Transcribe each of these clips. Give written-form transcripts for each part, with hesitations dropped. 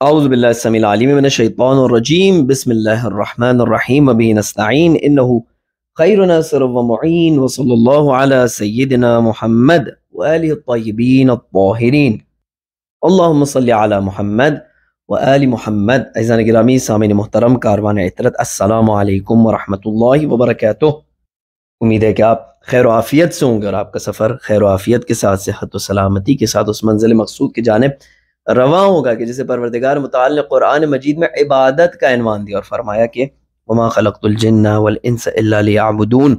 اعوذ باللہ السمیع العلیم من الشیطان الرجیم بسم اللہ الرحمن الرحیم وبہ نستعین انہ خیر ناصر ومعین وصلی اللہ علی سیدنا محمد وآلہ الطیبین الطاہرین اللہم صلی علی محمد وآل محمد۔ عزیزان گرامی، سامعین محترم، کاروان عطرت، السلام علیکم ورحمۃ اللہ وبرکاتہ۔ امید ہے کہ آپ خیر و عافیت سے ہوں گے اور آپ کا سفر خیر و عافیت کے ساتھ، صحت و سلامتی کے ساتھ اس منزل مقصود کی جانب رواں ہوگا کہ جسے پروردگار متعال نے قرآن مجید میں عبادت کا عنوان دیا اور فرمایا کہ وما خلقت الجن والانس الا لیعبدون۔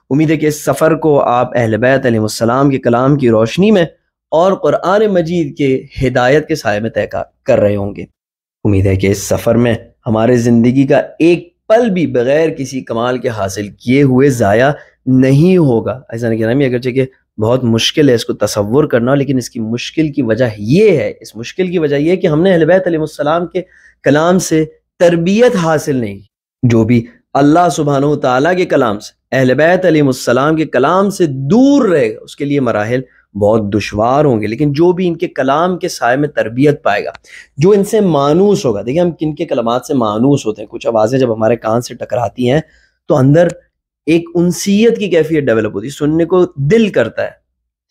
امید ہے کہ اس سفر کو آپ اہل بیت علیہ السلام کے کلام کی روشنی میں اور قرآن مجید کے ہدایت کے سائے میں طے کر رہے ہوں گے۔ امید ہے کہ اس سفر میں ہمارے زندگی کا ایک پل بھی بغیر کسی کمال کے حاصل کیے ہوئے ضائع نہیں ہوگا۔ عزیزان گرامی، اگرچہ کہ بہت مشکل ہے اس کو تصور کرنا، لیکن اس کی مشکل کی وجہ یہ ہے، کہ ہم نے اہل بیت علیہ السلام کے کلام سے تربیت حاصل نہیں کی۔ جو بھی اللہ سبحانہ و تعالیٰ کے کلام سے، اہل بیت علیہ السلام کے کلام سے دور رہے گا، اس کے لیے مراحل بہت دشوار ہوں گے، لیکن جو بھی ان کے کلام کے سائے میں تربیت پائے گا، جو ان سے مانوس ہوگا۔ دیکھیں ہم کن کے کلمات سے مانوس ہوتے ہیں۔ کچھ آوازیں جب ہمارے کان سے ٹکراتی ہیں تو اندر ایک انسیت کی کیفیت ڈیولپ ہوتی ہے، سننے کو دل کرتا ہے،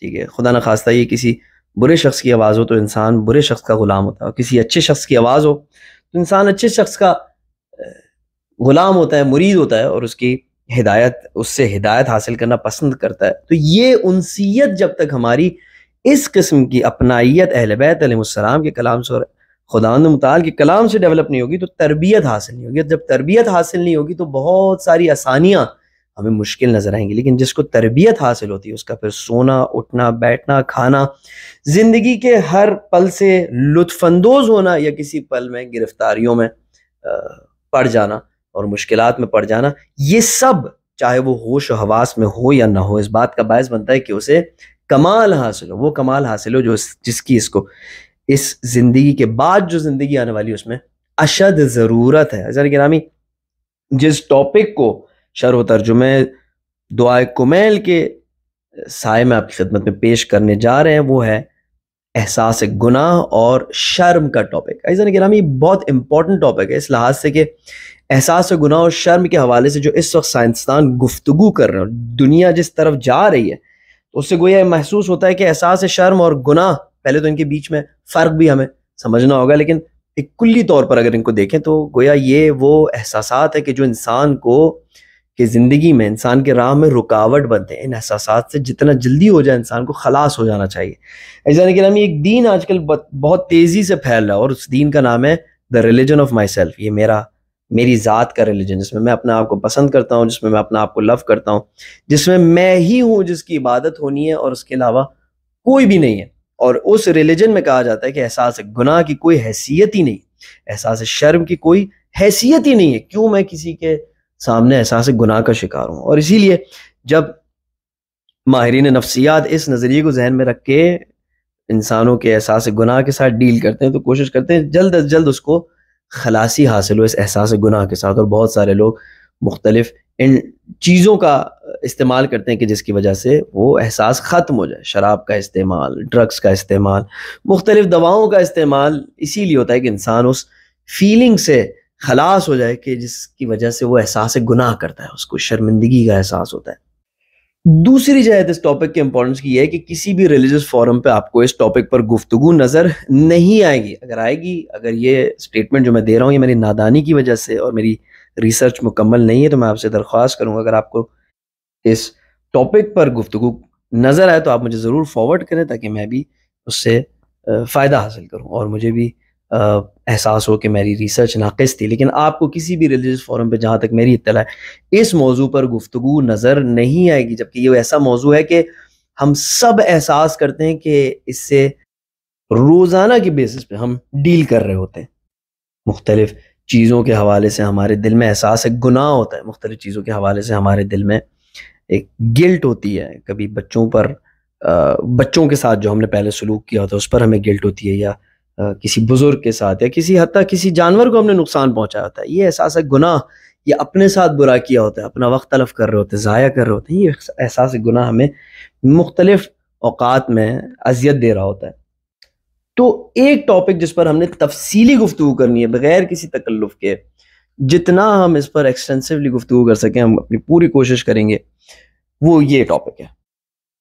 ٹھیک ہے۔ خدا نخواستہ یہ کسی برے شخص کی آواز ہو تو انسان برے شخص کا غلام ہوتا ہے، اور کسی اچھے شخص کی آواز ہو تو انسان اچھے شخص کا غلام ہوتا ہے، مرید ہوتا ہے، اور اس سے ہدایت حاصل کرنا پسند کرتا ہے۔ تو یہ انسیت جب تک ہماری اس قسم کی اپنائیت اہل بیت علیہ السلام کے کلام سے اور خداوند متعال کے کلام سے ڈیولپ نہیں ہوگی تو تربیت حاصل نہیں ہوگی۔ جب تربیت حاصل نہیں ہوگی تو بہت ساری آسانیاں ہمیں مشکل نظر آئیں گی، لیکن جس کو تربیت حاصل ہوتی ہے اس کا پھر سونا، اٹھنا، بیٹھنا، کھانا، زندگی کے ہر پل سے لطف اندوز ہونا یا کسی پل میں گرفتاریوں میں پڑ جانا اور مشکلات میں پڑ جانا، یہ سب چاہے وہ ہوش و حواس میں ہو یا نہ ہو، اس بات کا باعث بنتا ہے کہ اسے کمال حاصل ہو، وہ کمال حاصل ہو جس کی اس کو اس زندگی کے بعد جو زندگی آنے والی اس میں اشد ضرورت ہے۔ عزیزان گرامی، جس ٹاپک کو شرح و ترجمہ دعائے کمیل کے سائے میں آپ کی خدمت میں پیش کرنے جا رہے ہیں، وہ ہے احساس گناہ اور شرم کا ٹاپک۔ عزیزان گرامی، بہت امپورٹنٹ ٹاپک ہے اس لحاظ سے کہ احساس گناہ اور شرم کے حوالے سے جو اس وقت سائنسدان گفتگو کر رہے ہیں، دنیا جس طرف جا رہی ہے، تو اس سے گویا محسوس ہوتا ہے کہ احساس شرم اور گناہ، پہلے تو ان کے بیچ میں فرق بھی ہمیں سمجھنا ہوگا، لیکن ایک کلی طور پر اگر ان کو دیکھیں تو گویا یہ وہ احساسات ہے کہ جو انسان کو کہ زندگی میں انسان کے راہ میں رکاوٹ بنتے ہیں۔ ان احساسات سے جتنا جلدی ہو جائے انسان کو خلاص ہو جانا چاہیے۔ عزیزان گرامی، ایک دین آج کل بہت تیزی سے پھیل رہا ہے، اور اس دین کا نام ہے the religion of my self. یہ میری ذات کا ریلیجن، جس میں اپنے آپ کو پسند کرتا ہوں، جس میں اپنے آپ کو لو کرتا ہوں، جس میں ہی ہوں جس کی عبادت ہونی ہے اور اس کے علاوہ کوئی بھی نہیں ہے۔ اور اس ریلیجن میں کہا جاتا ہے کہ احساس گناہ کی کوئی حیثیت ہی نہیں، احساس شرم کی کوئی حیثیت ہی نہیں ہے۔ کیوں میں کسی کے سامنے احساس گناہ کا شکار ہوں؟ اور اسی لیے جب ماہرین نفسیات اس نظریے کو ذہن میں رکھ کے انسانوں کے احساس گناہ کے ساتھ ڈیل کرتے ہیں تو کوشش کرتے ہیں جلد از جلد اس کو خلاصی حاصل ہو اس احساس گناہ کے ساتھ، اور بہت سارے لوگ مختلف ان چیزوں کا استعمال کرتے ہیں کہ جس کی وجہ سے وہ احساس ختم ہو جائے۔ شراب کا استعمال، ڈرگس کا استعمال، مختلف دواؤں کا استعمال اسی لیے ہوتا ہے کہ انسان اس فیلنگ سے خلاص ہو جائے کہ جس کی وجہ سے وہ احساس گناہ کرتا ہے، اس کو شرمندگی کا احساس ہوتا ہے۔ دوسری جہت اس ٹاپک کے امپورٹنس کی یہ ہے کہ کسی بھی ریلیجس فورم پہ آپ کو اس ٹاپک پر گفتگو نظر نہیں آئے گی۔ اگر آئے گی، اگر یہ سٹیٹمنٹ جو میں دے رہا ہوں یہ میری نادانی کی وجہ سے اور میری ریسرچ مکمل نہیں ہے، تو میں آپ سے درخواست کروں گا اگر آپ کو اس ٹاپک پر گفتگو نظر آئے تو آپ مجھے ضرور فارورڈ کریں تاکہ میں بھی اس سے فائدہ حاصل کروں اور مجھے بھی احساس ہو کہ میری ریسرچ ناقص تھی۔ لیکن آپ کو کسی بھی ریلیجس فورم پہ جہاں تک میری اطلاع ہے اس موضوع پر گفتگو نظر نہیں آئے گی، جبکہ یہ ایسا موضوع ہے کہ ہم سب احساس کرتے ہیں کہ اس سے روزانہ کی بیسس پہ ہم ڈیل کر رہے ہوتے ہیں۔ مختلف چیزوں کے حوالے سے ہمارے دل میں احساس گناہ ہوتا ہے، مختلف چیزوں کے حوالے سے ہمارے دل میں ایک گلٹ ہوتی ہے۔ کبھی بچوں کے ساتھ جو ہم نے پہلے سلوک کیا ہوتا ہے اس پر ہمیں گلٹ ہوتی ہے، یا کسی بزرگ کے ساتھ، یا حتیٰ کسی جانور کو ہم نے نقصان پہنچایا ہوتا ہے۔ یہ احساس گناہ، یا اپنے ساتھ برا کیا ہوتا ہے، اپنا وقت تلف کر رہے ہوتے ہیں، ضائع کر رہے ہوتے ہیں، یہ احساس گناہ ہمیں مختلف اوقات میں اذیت دے رہا ہوتا ہے۔ تو ایک ٹاپک جس پر ہم نے تفصیلی گفتگو کرنی ہے بغیر کسی تکلف کے، جتنا ہم اس پر ایکسٹینسولی گفتگو کر سکیں ہم اپنی پوری کوشش کریں گے، وہ یہ ٹاپک ہے۔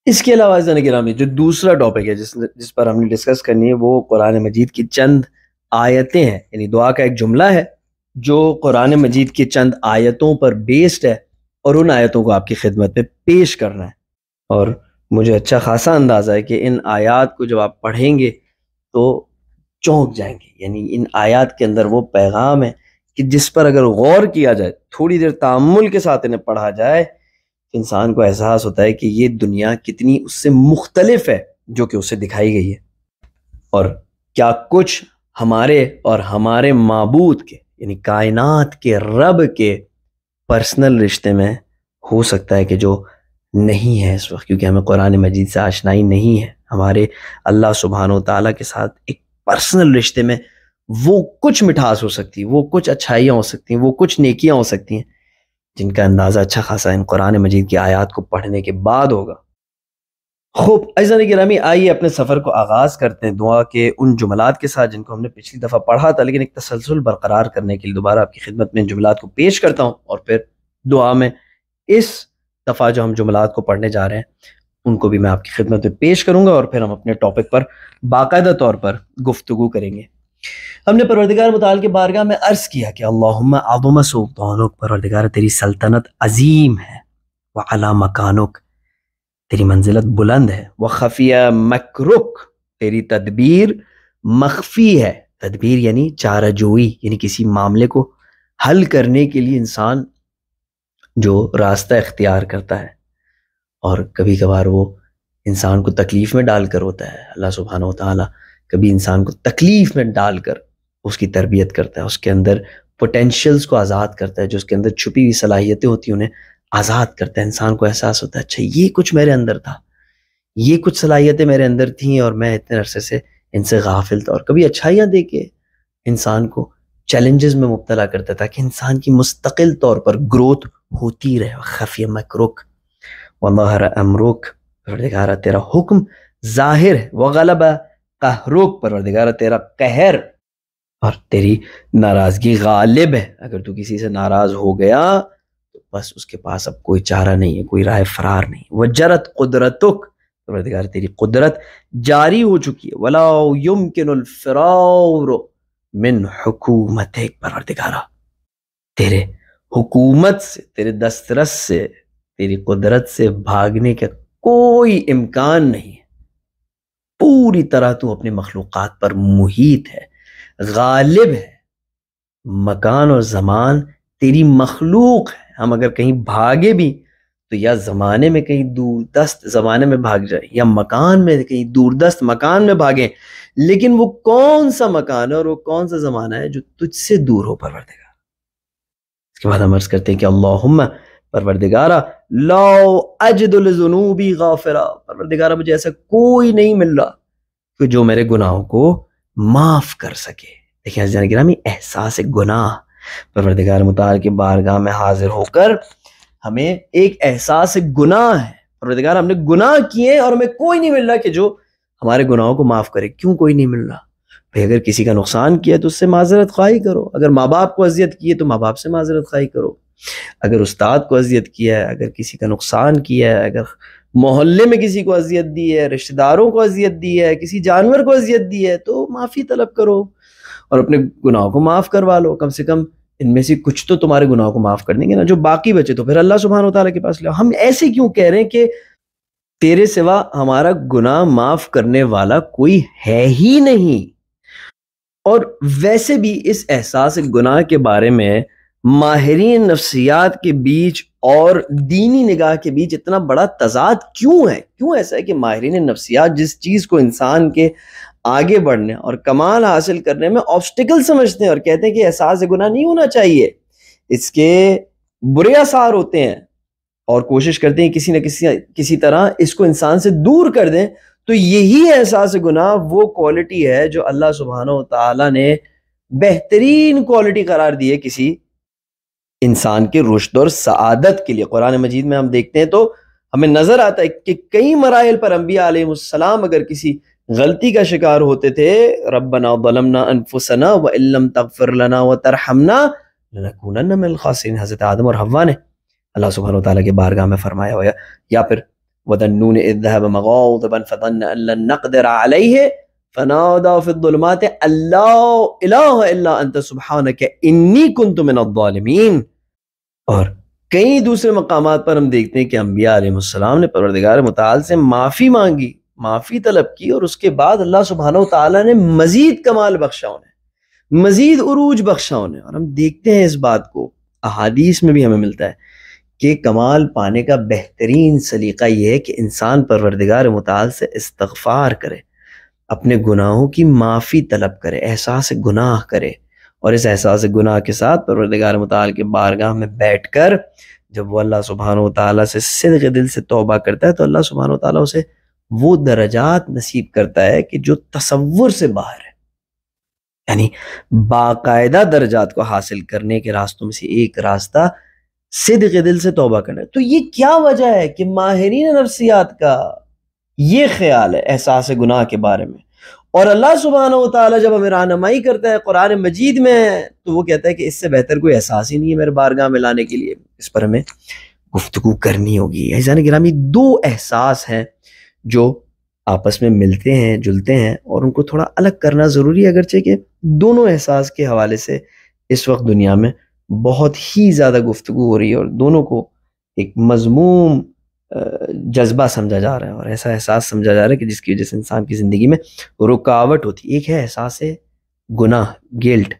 اس کے علاوہ عزیزان گرامی جو دوسرا ٹاپک ہے جس پر ہم نے ڈسکس کرنی ہے، وہ قرآن مجید کی چند آیتیں ہیں، یعنی دعا کا ایک جملہ ہے جو قرآن مجید کی چند آیتوں پر بیسڈ ہے، اور ان آیتوں کو آپ کی خدمت میں پیش کرنا ہے۔ اور مجھے اچھا خاصا اندازہ ہے کہ ان آیات کو جب آپ پڑھیں گے تو چونک جائیں گے، یعنی ان آیات کے اندر وہ پیغام ہے کہ جس پر اگر غور کیا جائے، تھوڑی دیر تأمل کے ساتھ انہیں پڑھا جائے، انسان کو احساس ہوتا ہے کہ یہ دنیا کتنی اس سے مختلف ہے جو کہ اسے دکھائی گئی ہے، اور کیا کچھ ہمارے اور ہمارے معبود کے یعنی کائنات کے رب کے پرسنل رشتے میں ہو سکتا ہے کہ جو نہیں ہے اس وقت، کیونکہ ہمیں قرآن مجید سے آشنائی نہیں ہے۔ ہمارے اللہ سبحانہ و تعالیٰ کے ساتھ ایک پرسنل رشتے میں وہ کچھ مٹھاس ہو سکتی ہے، وہ کچھ اچھائیاں ہو سکتی ہیں، وہ کچھ نیکیاں ہو سکتی ہیں جن کا اندازہ اچھا خاصا ان قرآن مجید کی آیات کو پڑھنے کے بعد ہوگا۔ خوب عزیزان گرامی، آئیے اپنے سفر کو آغاز کرتے ہیں دعا کے ان جملات کے ساتھ جن کو ہم نے پچھلی دفعہ پڑھا تھا، لیکن ایک تسلسل برقرار کرنے کے لیے دوبارہ آپ کی خدمت میں ان جملات کو پیش کرتا ہوں، اور پھر دعا میں اس دفعہ جو ہم جملات کو پڑھنے جا رہے ہیں ان کو بھی میں آپ کی خدمت میں پیش کروں گا، اور پھر ہم اپنے ٹاپک پر باقاعدہ طور پر گفتگو کریں گے۔ ہم نے پروردگار متعال کے بارگاہ میں عرض کیا کہ اللہم عظم سلطانک، پروردگار تیری سلطنت عظیم ہے، وعلی مکانک، تیری منزلت بلند ہے، وخفی مکرک، تیری تدبیر مخفی ہے۔ تدبیر یعنی چارہ جوئی، یعنی کسی معاملے کو حل کرنے کے لیے انسان جو راستہ اختیار کرتا ہے، اور کبھی کبھار وہ انسان کو تکلیف میں ڈال کر ہوتا ہے۔ اللہ سبحانہ و تعالیٰ کبھی انسان کو تکلیف میں ڈال کر اس کی تربیت کرتا ہے، اس کے اندر پوٹینشیلز کو آزاد کرتا ہے، جو اس کے اندر چھپی ہوئی صلاحیتیں ہوتی ہیں انہیں آزاد کرتا ہے۔ انسان کو احساس ہوتا ہے اچھا یہ کچھ میرے اندر تھا، یہ کچھ صلاحیتیں میرے اندر تھیں اور میں اتنے عرصے سے ان سے غافل تھا، اور کبھی اچھائیاں دے کے انسان کو چیلنجز میں مبتلا کرتا تھا کہ انسان کی مستقل طور پر گروتھ ہوتی رہے۔ خفی مکرک وظہر امرک، پروردگارہ تیرا حکم ظاہر ہے، وغلب قہرک، پروردگارہ تیرا قہر اور تیری ناراضگی غالب ہے۔ اگر تو کسی سے ناراض ہو گیا تو بس اس کے پاس اب کوئی چارہ نہیں ہے، کوئی راہ فرار نہیں۔ وجرت قدرتک، پروردگار تیری قدرت جاری ہو چکی ہے۔ ولا یمکن الفرار من حکومتک، پروردگارہ تیرے حکومت سے، تیرے دسترس سے، تیری قدرت سے بھاگنے کا کوئی امکان نہیں ہے۔ پوری طرح تو اپنے مخلوقات پر محیط ہے، غالب ہے۔ مکان اور زمان تیری مخلوق ہے، ہم اگر کہیں بھاگے بھی تو یا زمانے میں کہیں دور دست زمانے میں بھاگ جائے، یا مکان میں کہیں دور دست مکان میں بھاگیں، لیکن وہ کون سا مکان ہے اور وہ کون سا زمانہ ہے جو تجھ سے دور ہو پروردگار۔ اس کے بعد ہم عرض کرتے ہیں کہ اللہم، پروردگارہ، لا اجد لذنوبی غافرہ، پروردگارہ مجھے ایسا کوئی نہیں مل رہا کہ جو میرے گناہوں کو معاف کر سکے۔ دیکھیں عزیزان گرامی، احساس گناہ، پروردگار متعال کی بارگاہ میں حاضر ہو کر ہمیں ایک احساس گناہ ہے۔ پروردگار ہم نے گناہ کیے اور ہمیں کوئی نہیں مل رہا کہ جو ہمارے گناہوں کو معاف کرے۔ کیوں کوئی نہیں مل رہا؟ بھئی اگر کسی کا نقصان کیا تو اس سے معذرت خواہی کرو، اگر ماں باپ کو اذیت کی ہے تو ماں باپ سے معذرت خواہی کرو، اگر استاد کو اذیت کیا ہے، اگر کسی کا نقصان کیا ہے، اگر محلے میں کسی کو اذیت دی ہے، رشتہ داروں کو اذیت دی ہے، کسی جانور کو اذیت دی ہے، تو معافی طلب کرو اور اپنے گناہوں کو معاف کروا لو۔ کم سے کم ان میں سے کچھ تو تمہارے گناہوں کو معاف کر دیں گے نا، جو باقی بچے تو پھر اللہ سبحانہ و تعالیٰ کے پاس لے۔ ہم ایسے کیوں کہہ رہے ہیں کہ تیرے سوا ہمارا گناہ معاف کرنے والا کوئی ہے ہی نہیں؟ اور ویسے بھی اس احساس گناہ کے بارے میں ماہرین نفسیات کے بیچ اور دینی نگاہ کے بیچ اتنا بڑا تضاد کیوں ہے؟ کیوں ایسا ہے کہ ماہرین نفسیات جس چیز کو انسان کے آگے بڑھنے اور کمال حاصل کرنے میں آبسٹیکل سمجھتے ہیں اور کہتے ہیں کہ احساس گناہ نہیں ہونا چاہیے، اس کے برے اثار ہوتے ہیں، اور کوشش کرتے ہیں کسی نہ کسی طرح اس کو انسان سے دور کر دیں، تو یہی احساس گناہ وہ کوالٹی ہے جو اللہ سبحانہ و تعالیٰ نے بہترین کوالٹی قرار دی ہے کسی انسان کے رشد اور سعادت کے لیے۔ قرآن مجید میں ہم دیکھتے ہیں تو ہمیں نظر آتا ہے کہ کئی مراحل پر انبیاء علیہ السلام اگر کسی غلطی کا شکار ہوتے تھے، ربنا ظلمنا انفسنا وان لم تغفر لنا وترحمنا لنکونن من الخاسرین، حضرت آدم اور حوا نے اللہ سبحانہ وتعالیٰ کے بارگاہ میں فرمایا ہوا، یا پھر وَذَنُّونِ إِذْ ذَهَبَ مُغَاضِبًا فَظَنَّ أَن لَّن نَّقْدِرَ عَلَيْهِ فَنَادَىٰ فِي الظُّلُمَاتِ أَن لَّا إِلَٰهَ إِلَّا أَنتَ سُبْحَانَكَ إِنِّي كُنتُ مِنَ الظَّالِمِينَ۔ اور کئی دوسرے مقامات پر ہم دیکھتے ہیں کہ انبیاء علیہ السلام نے پروردگار متعال سے معافی مانگی، معافی طلب کی، اور اس کے بعد اللہ سبحانہ وتعالیٰ نے مزید کمال بخشا انہیں، مزید عروج بخشا انہیں۔ اور ہم دیکھتے ہیں اس بات کو احادیث میں بھی ہمیں ملتا ہے کہ کمال پانے کا بہترین سلیقہ یہ ہے کہ انسان پروردگار متعال سے استغفار کرے، اپنے گناہوں کی معافی طلب کرے، احساس گناہ کرے، اور اس احساس گناہ کے ساتھ پروردگار متعال کے بارگاہ میں بیٹھ کر جب وہ اللہ سبحانہ وتعالیٰ سے صدق دل سے توبہ کرتا ہے تو اللہ سبحانہ وتعالیٰ اسے وہ درجات نصیب کرتا ہے کہ جو تصور سے باہر ہے۔ یعنی باقاعدہ درجات کو حاصل کرنے کے راستوں میں سے ایک راستہ صدق دل سے توبہ کرنا ہے۔ تو یہ کیا وجہ ہے کہ ماہرین نفسیات کا یہ خیال ہے احساس گناہ کے بارے میں، اور اللہ سبحانہ وتعالیٰ جب ہمیں رہنمائی کرتا ہے قرآن مجید میں تو وہ کہتا ہے کہ اس سے بہتر کوئی احساس ہی نہیں ہے میرے بارگاہ میں لانے کے لیے۔ اس پر ہمیں گفتگو کرنی ہوگی۔ عزیزان گرامی، دو احساس ہیں جو آپس میں ملتے ہیں، جلتے ہیں، اور ان کو تھوڑا الگ کرنا ضروری ہے، اگرچہ کہ دونوں احساس کے حوالے سے اس وقت دنیا میں بہت ہی زیادہ گفتگو ہو رہی ہے، اور دونوں کو ایک مذموم جذبہ سمجھا جا رہا ہے، اور ایسا احساس سمجھا جا رہا ہے کہ جس کی وجہ سے انسان کی زندگی میں رکاوٹ ہوتی ہے۔ ایک ہے احساس گناہ، گلٹ،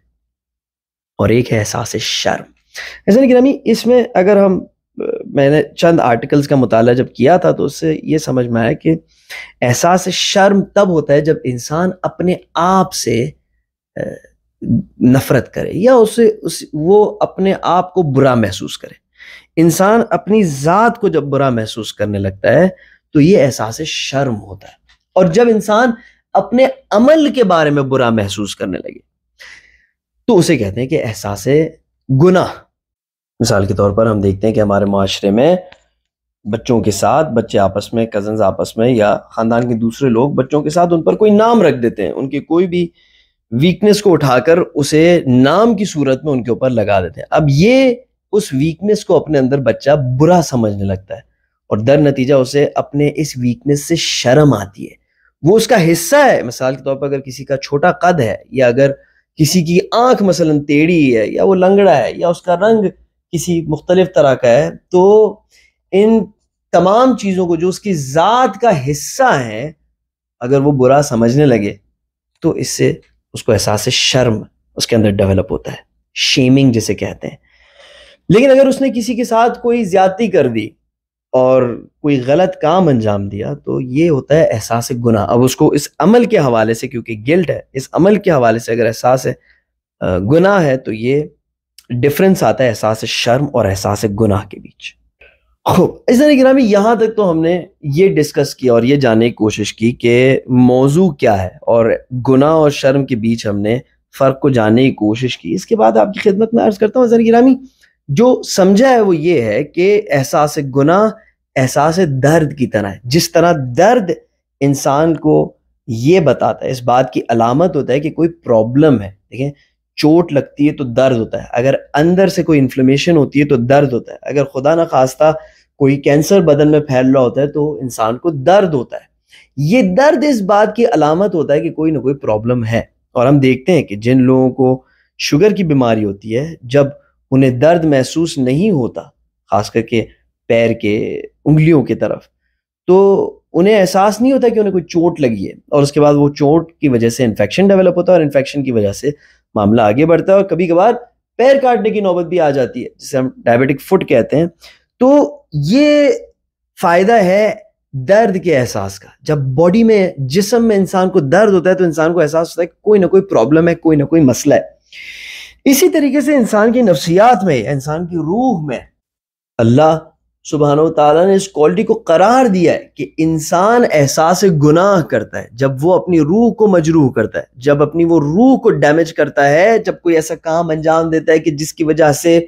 اور ایک ہے احساس شرم۔ ایسا نہیں گرامی، اس میں اگر میں نے چند آرٹیکلز کا مطالعہ جب کیا تھا تو اس سے یہ سمجھ میں آیا کہ احساس شرم تب ہوتا ہے جب انسان اپنے آپ سے نفرت کرے، یا وہ اپنے آپ کو برا محسوس کرے۔ انسان اپنی ذات کو جب برا محسوس کرنے لگتا ہے تو یہ احساس شرم ہوتا ہے، اور جب انسان اپنے عمل کے بارے میں برا محسوس کرنے لگے تو اسے کہتے ہیں کہ احساس گناہ۔ مثال کے طور پر ہم دیکھتے ہیں کہ ہمارے معاشرے میں بچوں کے ساتھ، بچے آپس میں، کزنز آپس میں، یا خاندان کے دوسرے لوگ بچوں کے ساتھ ان پر کوئی نام رکھ دیتے ہیں، ان کی کوئی بھی ویکنس کو اٹھا کر اسے نام کی صورت میں ان کے اوپر لگا دیتے ہیں۔ اب یہ اس ویکنس کو اپنے اندر بچہ برا سمجھنے لگتا ہے، اور در نتیجہ اسے اپنے اس ویکنس سے شرم آتی ہے، وہ اس کا حصہ ہے۔ مثال کے طور پر اگر کسی کا چھوٹا قد ہے، یا اگر کسی کی آنکھ مثلا ٹیڑھی ہے، یا وہ لنگڑا ہے، یا اس کا رنگ کسی مختلف طرح کا ہے، تو ان تمام چیزوں کو جو اس کی ذات کا حصہ ہیں اگر وہ برا سمجھنے لگے تو اس سے اس کو احساس شرم اس کے اندر ڈیولپ ہوتا ہے، شیمنگ جسے کہتے ہیں۔ لیکن اگر اس نے کسی کے ساتھ کوئی زیادتی کر دی اور کوئی غلط کام انجام دیا تو یہ ہوتا ہے احساس گناہ۔ اب اس کو اس عمل کے حوالے سے، کیونکہ گلٹ ہے، اس عمل کے حوالے سے اگر احساس گناہ ہے تو یہ ڈفرنس آتا ہے احساس شرم اور احساس گناہ کے بیچ۔ خوب عزیزان گرامی، یہاں تک تو ہم نے یہ ڈسکس کیا اور یہ جاننے کی کوشش کی کہ موضوع کیا ہے، اور گناہ اور شرم کے بیچ ہم نے فرق کو جاننے کی کوشش کی۔ اس کے بعد آپ کی خدمت میں عرض کرتا ہوں عزیزان گرامی، جو سمجھا ہے وہ یہ ہے کہ احساس گناہ احساس درد کی طرح ہے۔ جس طرح درد انسان کو یہ بتاتا ہے، اس بات کی علامت ہوتا ہے کہ کوئی پرابلم ہے۔ دیکھیں، چوٹ لگتی ہے تو درد ہوتا ہے، اگر اندر سے کوئی انفلیمیشن ہوتی ہے تو درد ہوتا ہے، اگر خدا نہ خواستہ کوئی کینسر بدن میں پھیل رہا ہوتا ہے تو انسان کو درد ہوتا ہے۔ یہ درد اس بات کی علامت ہوتا ہے کہ کوئی نہ کوئی پرابلم ہے۔ اور ہم دیکھتے ہیں کہ جن لوگوں کو شوگر کی بیماری ہوتی ہے، جب انہیں درد محسوس نہیں ہوتا، خاص کر کے پیر کے انگلیوں کی طرف، تو انہیں احساس نہیں ہوتا کہ انہیں کوئی چوٹ لگی ہے، اور اس کے بعد وہ چوٹ کی وجہ سے انفیکشن ڈیولپ ہوتا ہے، اور انفیکشن کی وجہ سے معاملہ آگے بڑھتا ہے، اور کبھی کبھار پیر کاٹنے کی نوبت بھی آ جاتی ہے، جسے ہم ڈائبیٹک فٹ کہتے ہیں۔ تو یہ فائدہ ہے درد کے احساس کا۔ جب باڈی میں، جسم میں انسان کو درد ہوتا ہے تو انسان کو احساس ہوتا ہے کہ کوئی نہ کوئی پرابلم ہے، کوئی نہ کوئی مسئلہ ہے۔ اسی طریقے سے انسان کی نفسیات میں، انسان کی روح میں اللہ سبحانہ وتعالیٰ نے اس کوالٹی کو قرار دیا ہے کہ انسان احساس گناہ کرتا ہے جب وہ اپنی روح کو مجروح کرتا ہے، جب اپنی وہ روح کو ڈیمیج کرتا ہے، جب کوئی ایسا کام انجام دیتا ہے کہ جس کی وجہ سے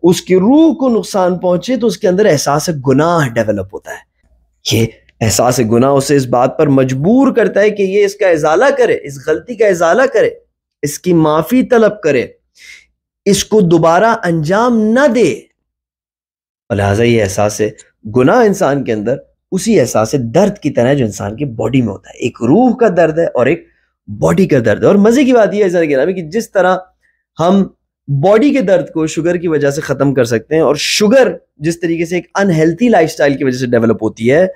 اس کی روح کو نقصان پہنچے، تو اس کے اندر احساس گناہ ڈیولپ ہوتا ہے۔ یہ احساس گناہ اسے اس بات پر مجبور کرتا ہے کہ یہ اس کا ازالہ کرے، اس غلطی کا ازالہ کرے، اس کی معافی طلب کرے، اس کو دوبارہ انجام نہ دے۔ اور لہٰذا یہ احساس گناہ انسان کے اندر اسی احساس درد کی طرح ہے جو انسان کی باڈی میں ہوتا ہے۔ ایک روح کا درد ہے اور ایک باڈی کا درد ہے۔ اور مزے کی بات یہ ہے کہ جس طرح ہم باڈی کے درد کو شوگر کی وجہ سے ختم کر سکتے ہیں، اور شوگر جس طریقے سے ایک انہیلتھی لائف سٹائل کی وجہ سے ڈیولپ ہوتی ہے،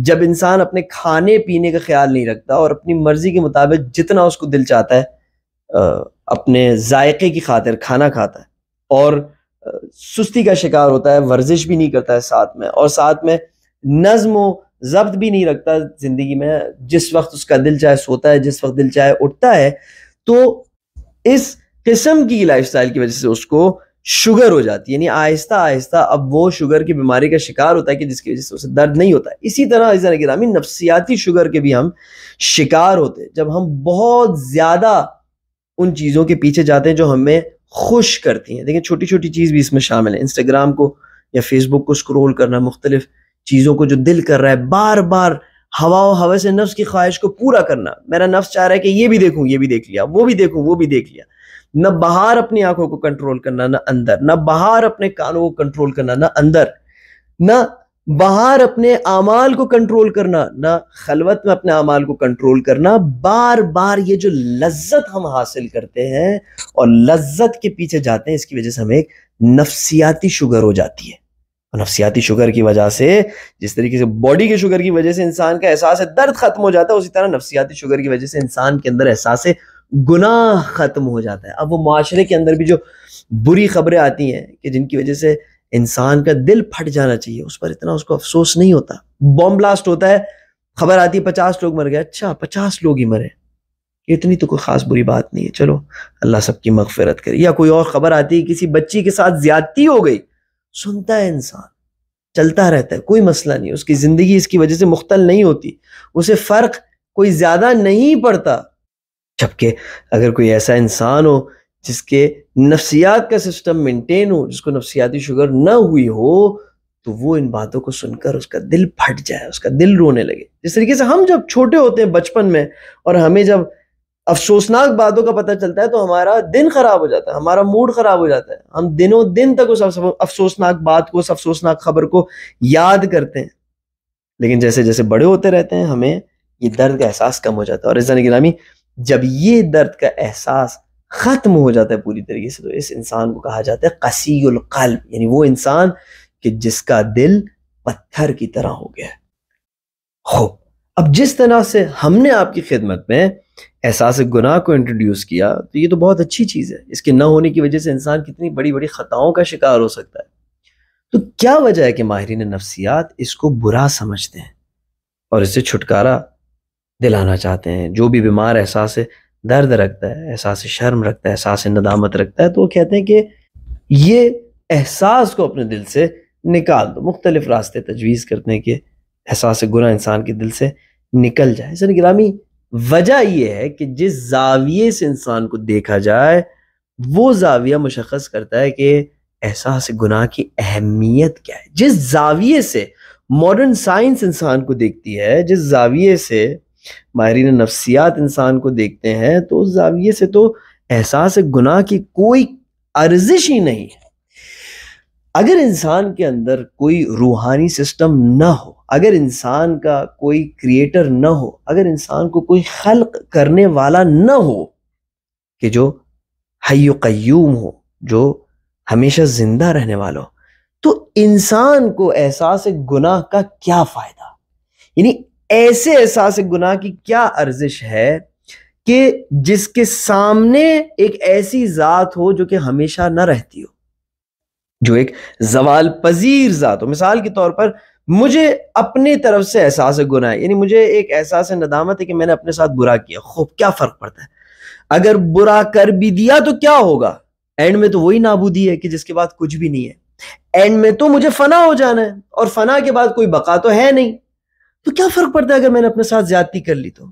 جب انسان اپنے کھانے پینے کا خیال نہیں رکھتا اور اپنی مرضی کے مطابق جتنا اس کو دل چاہتا ہے اپنے ذائقے کی خاطر کھانا کھاتا ہے، اور سستی کا شکار ہوتا ہے، ورزش بھی نہیں کرتا ہے ساتھ میں، اور ساتھ میں نظم و ضبط بھی نہیں رکھتا زندگی میں، جس وقت اس کا دل چاہے سوتا ہے، جس وقت دل چاہے اٹھتا ہے، تو اس قسم کی لائف سٹائل کی وجہ سے اس کو شوگر ہو جاتی ہے۔ یعنی آہستہ آہستہ اب وہ شوگر کی بیماری کا شکار ہوتا ہے کہ جس کی وجہ سے اسے درد نہیں ہوتا ہے۔ اسی طرح عزیزان گرامی نفسیاتی شوگر کے بھی ہم شکار ہوتے ہیں، جب ہم بہت زیادہ ان چیزوں کے پیچھے جاتے ہیں جو ہمیں خوش کرتی ہیں۔ دیکھیں چھوٹی چھوٹی چیز بھی اس میں شامل ہے، انسٹاگرام کو یا فیس بک کو اسکرول کرنا، مختلف چیزوں کو جو دل کر رہا ہے بار بار ہوا و ہوس نفس کی خواہش کو پورا کرنا۔ میرا نفس چاہ رہا ہے کہ یہ بھی دیکھوں، یہ بھی دیکھ لیا، وہ بھی دیکھوں، وہ بھی دیکھ لیا۔ نہ باہر اپنی آنکھوں کو کنٹرول کرنا، نہ اندر، نہ باہر اپنے کانوں کو کنٹرول کرنا، نہ اندر، نہ باہر اپنے اعمال کو کنٹرول کرنا، نہ خلوت میں اپنے اعمال کو کنٹرول کرنا۔ بار بار یہ جو لذت ہم حاصل کرتے ہیں اور لذت کے پیچھے جاتے ہیں، اس کی وجہ سے ہمیں ایک نفسیاتی شوگر ہو جاتی ہے۔ اور نفسیاتی شوگر کی وجہ سے جس طریقے سے باڈی کے شوگر کی وجہ سے انسان کا احساس درد ختم ہو جاتا ہے، اسی طرح نفسیاتی شوگر کی وجہ سے انسان کے اندر احساس گناہ ختم ہو جاتا ہے۔ اب وہ معاشرے کے اندر بھی جو بری خبریں آتی ہیں کہ جن کی وجہ سے انسان کا دل پھٹ جانا چاہیے، اس پر اتنا اس کو افسوس نہیں ہوتا۔ بم بلاسٹ ہوتا ہے، خبر آتی ہے 50 لوگ مر گئے، اچھا 50 لوگ ہی مرے، اتنی تو کوئی خاص بری بات نہیں ہے، چلو اللہ سب کی مغفرت کرے۔ یا کوئی اور خبر آتی ہے کسی بچی کے ساتھ زیادتی ہو گئی، سنتا ہے انسان، چلتا رہتا ہے، کوئی مسئلہ نہیں، اس کی زندگی اس کی وجہ سے مختل نہیں ہوتی، اسے فرق کوئی زیادہ نہیں پڑتا۔ جبکہ اگر کوئی ایسا انسان ہو جس کے نفسیات کا سسٹم مینٹین ہو، جس کو نفسیاتی شوگر نہ ہوئی ہو، تو وہ ان باتوں کو سن کر اس کا دل پھٹ جائے، اس کا دل رونے لگے۔ جس طریقے سے ہم جب چھوٹے ہوتے ہیں بچپن میں، اور ہمیں جب افسوسناک باتوں کا پتہ چلتا ہے تو ہمارا دن خراب ہو جاتا ہے، ہمارا موڈ خراب ہو جاتا ہے، ہم دنوں دن تک اس افسوسناک بات کو، اس افسوسناک خبر کو یاد کرتے ہیں۔ لیکن جیسے جیسے بڑے ہوتے رہتے ہیں ہمیں یہ درد کا احساس کم ہو جاتا ہے۔ اور عزیزان گرامی جب یہ درد کا احساس ختم ہو جاتا ہے پوری طریقے سے، تو اس انسان کو کہا جاتا ہے قسی القلب، یعنی وہ انسان کہ جس کا دل پتھر کی طرح ہو گیا ہے۔ خوب، اب جس طرح سے ہم نے آپ کی خدمت میں احساس گناہ کو انٹروڈیوس کیا، تو یہ تو بہت اچھی چیز ہے۔ اس کے نہ ہونے کی وجہ سے انسان کتنی بڑی بڑی خطاؤں کا شکار ہو سکتا ہے۔ تو کیا وجہ ہے کہ ماہرین نفسیات اس کو برا سمجھتے ہیں اور اس سے چھٹکارا دلانا چاہتے ہیں؟ جو بھی بیمار احساس درد رکھتا ہے، احساس شرم رکھتا ہے، احساس ندامت رکھتا ہے، تو وہ کہتے ہیں کہ یہ احساس کو اپنے دل سے نکال دو۔ مختلف راستے تجویز کرتے ہیں کہ احساس گناہ انسان کے دل سے نکل جائے۔ سر گرامی، وجہ یہ ہے کہ جس زاویے سے انسان کو دیکھا جائے وہ زاویہ مشخص کرتا ہے کہ احساس گناہ کی اہمیت کیا ہے۔ جس زاویے سے ماڈرن سائنس انسان کو دیکھتی ہے، جس زاویے سے ماہرین نفسیات انسان کو دیکھتے ہیں، تو اس زاویے سے تو احساس گناہ کی کوئی ارزش ہی نہیں ہے۔ اگر انسان کے اندر کوئی روحانی سسٹم نہ ہو، اگر انسان کا کوئی کریٹر نہ ہو، اگر انسان کو کوئی خلق کرنے والا نہ ہو کہ جو حی و قیوم ہو، جو ہمیشہ زندہ رہنے والا ہو، تو انسان کو احساس گناہ کا کیا فائدہ؟ یعنی ایسے احساس گناہ کی کیا ارزش ہے کہ جس کے سامنے ایک ایسی ذات ہو جو کہ ہمیشہ نہ رہتی ہو، جو ایک زوال پذیر ذات ہو۔ مثال کے طور پر مجھے اپنی طرف سے احساس گناہ ہے، یعنی مجھے ایک احساس ندامت ہے کہ میں نے اپنے ساتھ برا کیا۔ خوب، کیا فرق پڑتا ہے؟ اگر برا کر بھی دیا تو کیا ہوگا؟ اینڈ میں تو وہی نابودی ہے کہ جس کے بعد کچھ بھی نہیں ہے۔ اینڈ میں تو مجھے فنا ہو جانا ہے، اور فنا کے بعد کوئی بقا تو ہے نہیں۔ تو کیا فرق پڑتا ہے اگر میں نے اپنے ساتھ زیادتی کر لی تو،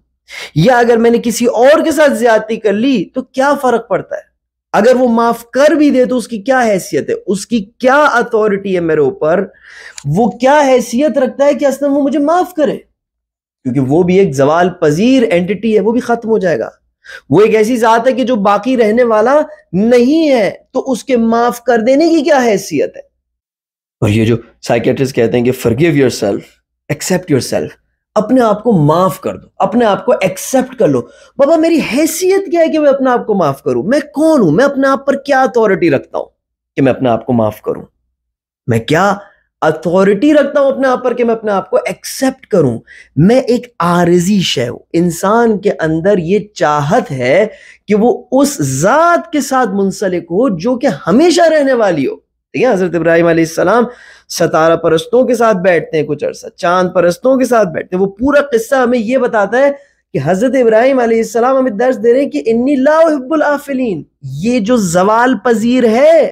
یا اگر میں نے کسی اور کے ساتھ زیادتی کر لی تو کیا فرق پڑتا ہے؟ اگر وہ معاف کر بھی دے تو اس کی کیا حیثیت ہے؟ اس کی کیا اتھارٹی ہے میرے اوپر؟ وہ کیا حیثیت رکھتا ہے کہ اصلا وہ مجھے معاف کرے؟ کیونکہ وہ بھی ایک زوال پذیر اینٹی ہے، وہ بھی ختم ہو جائے گا. وہ ایک ایسی ذات ہے کہ جو باقی رہنے والا نہیں ہے، تو اس کے معاف کر دینے کی کیا حیثیت ہے؟ اور یہ جو سائیکیٹرسٹ کہتے ہیں کہ forgive yourself, accept yourself، اپنے آپ کو معاف کر دو، اپنے آپ کو ایکسپٹ کر لو. بابا میری حیثیت کیا ہے کہ میں اپنے آپ کو معاف کروں؟ میں کون ہوں؟ میں اپنے آپ پر کیا اتھارٹی رکھتا ہوں کہ میں اپنے آپ کو معاف کروں؟ میں کیا اتھارٹی رکھتا ہوں اپنے آپ پر کہ میں اپنے آپ کو ایکسپٹ کروں؟ میں ایک عارضی شے ہوں. انسان کے اندر یہ چاہت ہے کہ وہ اس ذات کے ساتھ منسلک ہو جو کہ ہمیشہ رہنے والی ہو. ٹھیک ہے، حضرت ابراہیم علیہ السلام ستارہ پرستوں کے ساتھ بیٹھتے ہیں کچھ عرصہ، چاند پرستوں کے ساتھ بیٹھتے ہیں. وہ پورا قصہ ہمیں یہ بتاتا ہے کہ حضرت ابراہیم علیہ السلام ہمیں درس دے رہے ہیں کہ انی لا احب الآفلین. یہ جو زوال پذیر ہے،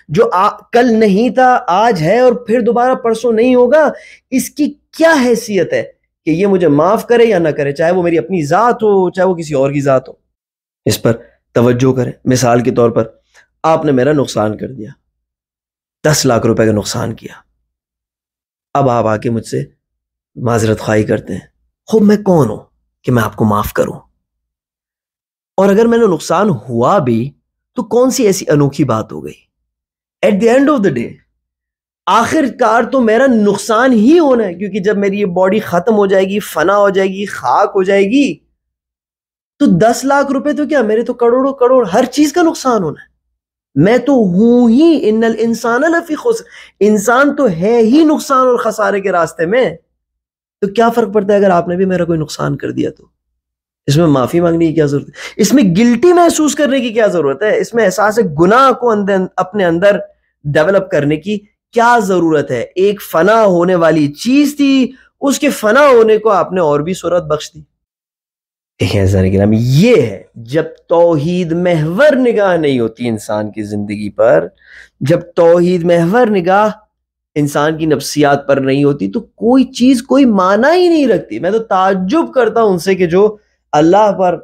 جو کل نہیں تھا آج ہے اور پھر دوبارہ پرسوں نہیں ہوگا، اس کی کیا حیثیت ہے کہ یہ مجھے معاف کرے یا نہ کرے، چاہے وہ میری اپنی ذات ہو چاہے وہ کسی اور کی ذات ہو. اس پر توجہ کریں. مثال کے طور پر آپ نے میرا نقصان کر دیا، 10 لاکھ روپے کا نقصان کیا. اب آپ آ کے مجھ سے معذرت خواہی کرتے ہیں. خب میں کون ہوں کہ میں آپ کو معاف کروں؟ اور اگر میں نے نقصان ہوا بھی تو کون سی ایسی انوکھی بات ہو گئی؟ At the end of the day آخر کار تو میرا نقصان ہی ہونا ہے، کیونکہ جب میری یہ باڈی ختم ہو جائے گی، فنا ہو جائے گی، خاک ہو جائے گی، تو 10 لاکھ روپے تو کیا، میرے تو کروڑوں کروڑ ہر چیز کا نقصان ہونا ہے. میں تو ہوں ہی ان الانسان لفی خسر، انسان تو ہے ہی نقصان اور خسارے کے راستے میں. تو کیا فرق پڑتا ہے اگر آپ نے بھی میرا کوئی نقصان کر دیا تو؟ اس میں معافی مانگنے کی کیا ضرورت ہے؟ اس میں گلٹی محسوس کرنے کی کیا ضرورت ہے؟ اس میں احساس گناہ کو اپنے اندر ڈیولپ کرنے کی کیا ضرورت ہے؟ ایک فنا ہونے والی چیز تھی، اس کے فنا ہونے کو آپ نے اور بھی صورت بخش دی. یہ ہے جب توحید محور نگاہ نہیں ہوتی انسان کی زندگی پر، جب توحید محور نگاہ انسان کی نفسیات پر نہیں ہوتی تو کوئی چیز کوئی معنی ہی نہیں رکھتی. میں تو تعجب کرتا ہوں ان سے کہ جو اللہ پر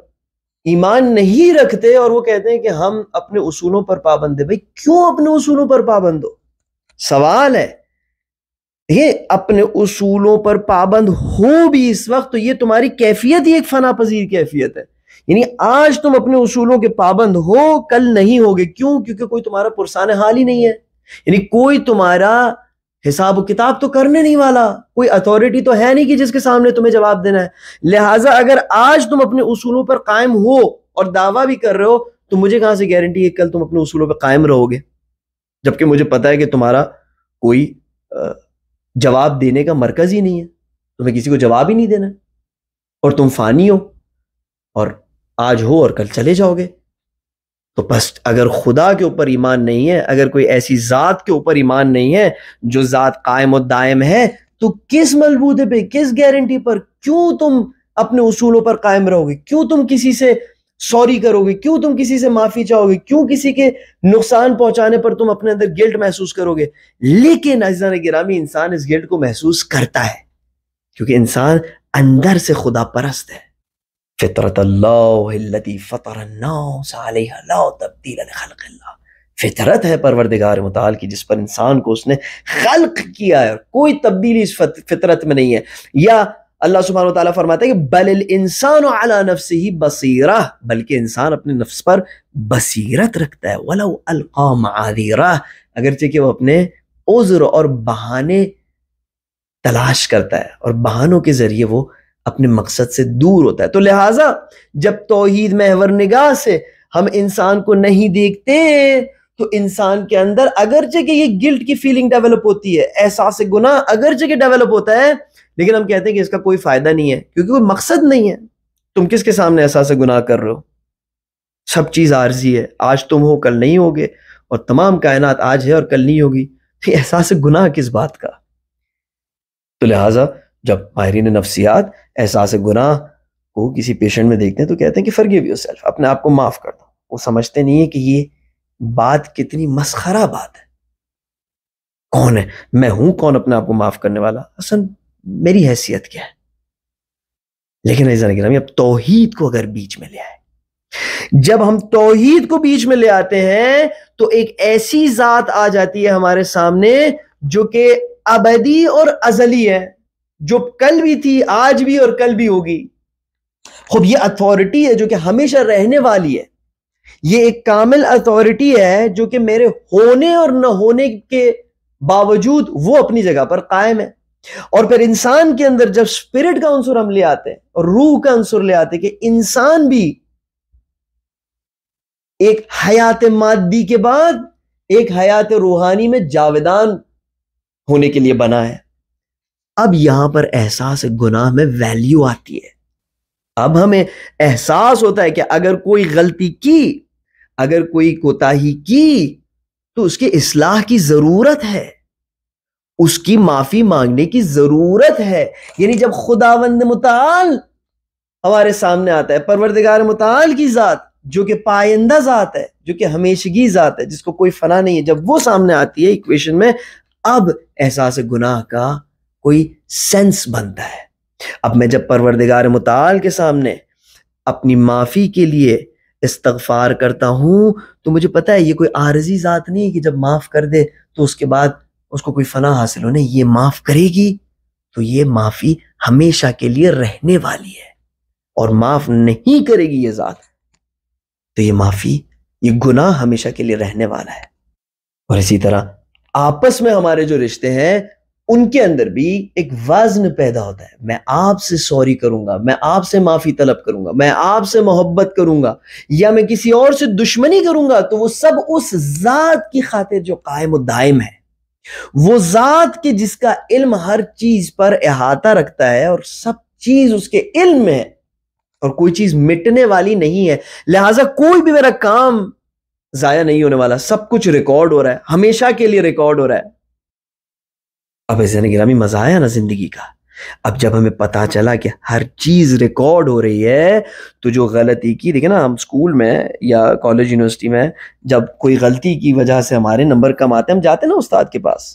ایمان نہیں رکھتے اور وہ کہتے ہیں کہ ہم اپنے اصولوں پر پابند ہیں. بھائی کیوں اپنے اصولوں پر پابند ہو؟ سوال ہے. یہ اپنے اصولوں پر پابند ہو بھی اس وقت تو یہ تمہاری کیفیت ہی ایک فنا پذیر کیفیت ہے. یعنی آج تم اپنے اصولوں کے پابند ہو، کل نہیں ہوگے. کیوں؟ کیونکہ کوئی تمہارا پرسان حال ہی نہیں ہے. یعنی کوئی تمہارا حساب و کتاب تو کرنے نہیں والا، کوئی اتھارٹی تو ہے نہیں کہ جس کے سامنے تمہیں جواب دینا ہے. لہٰذا اگر آج تم اپنے اصولوں پر قائم ہو اور دعویٰ بھی کر رہے ہو تو مجھے کہاں سے گارنٹی ہے کل تم اپنے اصولوں پر قائم رہو گے، جبکہ مجھے پتا ہے کہ تمہارا کوئی جواب دینے کا مرکز ہی نہیں ہے، تمہیں کسی کو جواب ہی نہیں دینا، اور تم فانی ہو اور آج ہو اور کل چلے جاؤ گے. تو بس اگر خدا کے اوپر ایمان نہیں ہے، اگر کوئی ایسی ذات کے اوپر ایمان نہیں ہے جو ذات قائم و دائم ہے، تو کس ملبوتے پہ، کس گارنٹی پر، کیوں تم اپنے اصولوں پر قائم رہو گے؟ کیوں تم کسی سے سوری کرو گے؟ کیوں تم کسی سے معافی چاہو گے؟ کیوں کسی کے نقصان پہنچانے پر تم اپنے اندر گلٹ محسوس کرو گے؟ لیکن عزیزان گرامی انسان اس گلٹ کو محسوس کرتا ہے کیونکہ انسان اندر سے خدا پرست ہے. فطرت اللہ التی فطر الناس علیہا لا تبدیل لخلق اللہ. فطرت ہے پروردگار متعال کی جس پر انسان کو اس نے خلق کیا ہے، کوئی تبدیلی اس فطرت میں نہیں ہے. یا اللہ سبحانہ وتعالیٰ فرماتا ہے کہ بل الانسان علی نفسہ بصیرہ، بلکہ انسان اپنے نفس پر بصیرت رکھتا ہے. ولو القی معاذیرہ، اگرچہ کہ وہ اپنے عذر اور بہانے تلاش کرتا ہے اور بہانوں کے ذریعے وہ اپنے مقصد سے دور ہوتا ہے. تو لہٰذا جب توحید محور نگاہ سے ہم انسان کو نہیں دیکھتے تو انسان کے اندر اگرچہ کہ یہ گلٹ کی فیلنگ ڈیولپ ہوتی ہے، احساس گناہ اگرچہ کہ ڈیولپ ہوتا ہے، لیکن ہم کہتے ہیں کہ اس کا کوئی فائدہ نہیں ہے کیونکہ کوئی مقصد نہیں ہے. تم کس کے سامنے احساس گناہ کر رہے ہو؟ سب چیز عارضی ہے، آج تم ہو کل نہیں ہوگے، اور تمام کائنات آج ہے اور کل نہیں ہوگی. پھر احساس گناہ کس بات کا؟ تو لہٰذا جب ماہرین نفسیات احساس گناہ کو کسی پیشنٹ میں دیکھتے ہیں تو کہتے ہیں کہ forgive yourself، اپنے آپ کو معاف کر دو. وہ سمجھتے نہیں ہیں کہ یہ بات کتنی مسخرہ بات ہے. کون ہے میں ہوں کون اپنے آپ کو معاف کرنے والا؟ اصلا میری حیثیت کیا ہے؟ لیکن عزیزان گرامی اب توحید کو اگر بیچ میں لے آئے، جب ہم توحید کو بیچ میں لے آتے ہیں تو ایک ایسی ذات آ جاتی ہے ہمارے سامنے جو کہ ابدی اور ازلی ہے. جو کل بھی تھی، آج بھی اور کل بھی ہوگی. خب یہ اتھارٹی ہے جو کہ ہمیشہ رہنے والی ہے. یہ ایک کامل اتھارٹی ہے جو کہ میرے ہونے اور نہ ہونے کے باوجود وہ اپنی جگہ پر قائم ہے. اور پھر انسان کے اندر جب اسپرٹ کا عنصر ہم لے آتے ہیں اور روح کا عنصر لے آتے ہیں کہ انسان بھی ایک حیات مادی کے بعد ایک حیات روحانی میں جاودان ہونے کے لیے بنا ہے. اب یہاں پر احساس گناہ میں ویلیو آتی ہے. اب ہمیں احساس ہوتا ہے کہ اگر کوئی غلطی کی، اگر کوئی کوتاہی کی تو اس کی اصلاح کی ضرورت ہے، اس کی معافی مانگنے کی ضرورت ہے. یعنی جب خداوند متعال ہمارے سامنے آتا ہے، پروردگار متعال کی ذات جو کہ پائندہ ذات ہے، جو کہ ہمیشگی ذات ہے، جس کو کوئی فنا نہیں ہے، جب وہ سامنے آتی ہے ایکویشن میں، اب احساس گناہ کا کوئی سینس بنتا ہے. اب میں جب پروردگار متعال کے سامنے اپنی معافی کے لیے استغفار کرتا ہوں تو مجھے پتا ہے یہ کوئی عارضی ذات نہیں ہے کہ جب معاف کر دے تو اس کے بعد اس کو کوئی فنا حاصل ہونے. یہ معاف کرے گی تو یہ معافی ہمیشہ کے لیے رہنے والی ہے، اور معاف نہیں کرے گی یہ ذات تو یہ معافی، یہ گناہ ہمیشہ کے لیے رہنے والا ہے. اور اسی طرح آپس میں ہمارے جو رشتے ہیں ان کے اندر بھی ایک وزن پیدا ہوتا ہے. میں آپ سے سوری کروں گا، میں آپ سے معافی طلب کروں گا، میں آپ سے محبت کروں گا، یا میں کسی اور سے دشمنی کروں گا تو وہ سب اس ذات کی خاطر جو قائم و دائم ہے، وہ ذات کی جس کا علم ہر چیز پر احاطہ رکھتا ہے اور سب چیز اس کے علم میں ہے اور کوئی چیز مٹنے والی نہیں ہے. لہٰذا کوئی بھی میرا کام ضائع نہیں ہونے والا، سب کچھ ریکارڈ ہو رہا ہے، ہمیشہ کے لیے ریکارڈ ہو رہا ہے. اب عزیزان گرامی مزہ آیا نا زندگی کا. اب جب ہمیں پتا چلا کہ ہر چیز ریکارڈ ہو رہی ہے تو جو غلطی کی، دیکھیں نا ہم اسکول میں یا کالج یونیورسٹی میں جب کوئی غلطی کی وجہ سے ہمارے نمبر کم آتے ہیں، ہم جاتے ہیں نا استاد کے پاس،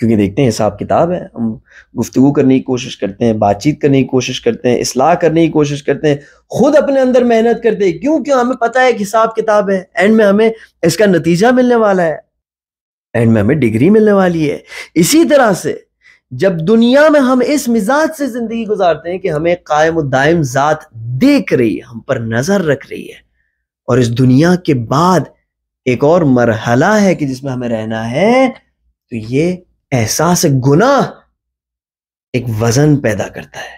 کیونکہ دیکھتے ہیں حساب کتاب ہے، ہم گفتگو کرنے کی کوشش کرتے ہیں، بات چیت کرنے کی کوشش کرتے ہیں، اصلاح کرنے کی کوشش کرتے ہیں، خود اپنے اندر محنت کرتے ہیں. کیوں؟ ہمیں پتا ہے کہ حساب کتاب ہے، اینڈ میں ہمیں اس کا نتیجہ ملنے والا ہے، اینڈ میں ہمیں ڈگری ملنے والی ہے. اسی طرح سے جب دنیا میں ہم اس مزاج سے زندگی گزارتے ہیں کہ ہمیں قائم و دائم ذات دیکھ رہی ہے، ہم پر نظر رکھ رہی ہے، اور اس دنیا کے بعد ایک اور مرحلہ ہے کہ جس میں ہمیں رہنا ہے، تو یہ احساس گناہ ایک وزن پیدا کرتا ہے.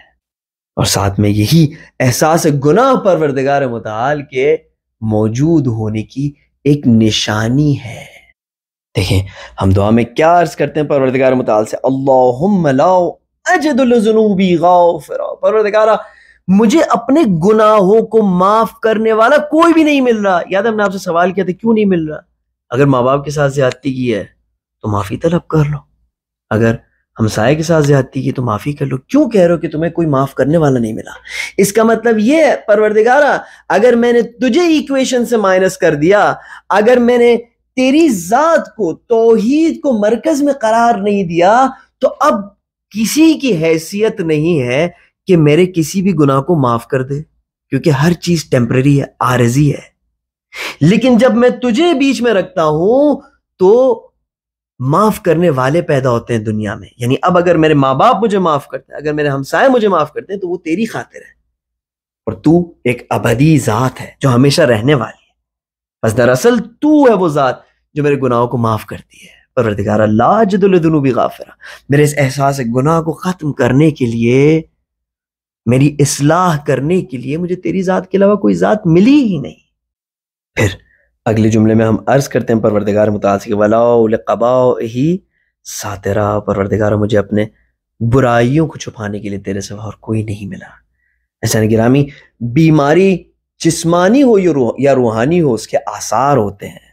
اور ساتھ میں یہی احساس گناہ پروردگار متعال کے موجود ہونے کی ایک نشانی ہے. دیکھیں ہم دعا میں کیا عرض کرتے ہیں پروردگار متعال سے، اللہم لا اجد لذنوبی غافرا، پروردگارہ مجھے اپنے گناہوں کو معاف کرنے والا کوئی بھی نہیں مل رہا. یاد ہے ہم نے آپ سے سوال کیا تھا کیوں نہیں مل رہا؟ اگر ماں باپ کے ساتھ زیادتی کی ہے تو معافی طلب کر لو، اگر ہمسائے کے ساتھ زیادتی کی تو معافی کر لو. کیوں کہہ رہے ہو کہ تمہیں کوئی معاف کرنے والا نہیں ملا؟ اس کا مطلب یہ ہے پروردگارہ اگر میں نے تجھے ایکویشن سے مائنس کر دیا، اگر میں نے تیری ذات کو، توحید کو مرکز میں قرار نہیں دیا، تو اب کسی کی حیثیت نہیں ہے کہ میرے کسی بھی گناہ کو معاف کر دے، کیونکہ ہر چیز ٹیمپرری ہے، عارضی ہے. لیکن جب میں تجھے بیچ میں رکھتا ہوں تو معاف کرنے والے پیدا ہوتے ہیں دنیا میں. یعنی اب اگر میرے ماں باپ مجھے معاف کرتے ہیں، اگر میرے ہمسائے مجھے معاف کرتے ہیں تو وہ تیری خاطر ہے، اور تو ایک ابدی ذات ہے جو ہمیشہ رہنے والی ہے. بس دراصل تو ہے وہ ذات جو میرے گناہوں کو معاف کرتی ہے. پروردگار لا اجد لذنوبی غافرا، میرے اس احساس گناہ کو ختم کرنے کے لیے، میری اصلاح کرنے کے لیے مجھے تیری ذات کے علاوہ کوئی ذات ملی ہی نہیں. پھر اگلے جملے میں ہم عرض کرتے ہیں پروردگار متعال سے کہ وَلَوْ لِقَبَائِهِ سَاتِرًا، پروردگار مجھے اپنے برائیوں کو چھپانے کے لیے تیرے سوا اور کوئی نہیں ملا. ایسا گرامی بیماری جسمانی ہو یا روحانی ہو، اس کے آثار ہوتے ہیں.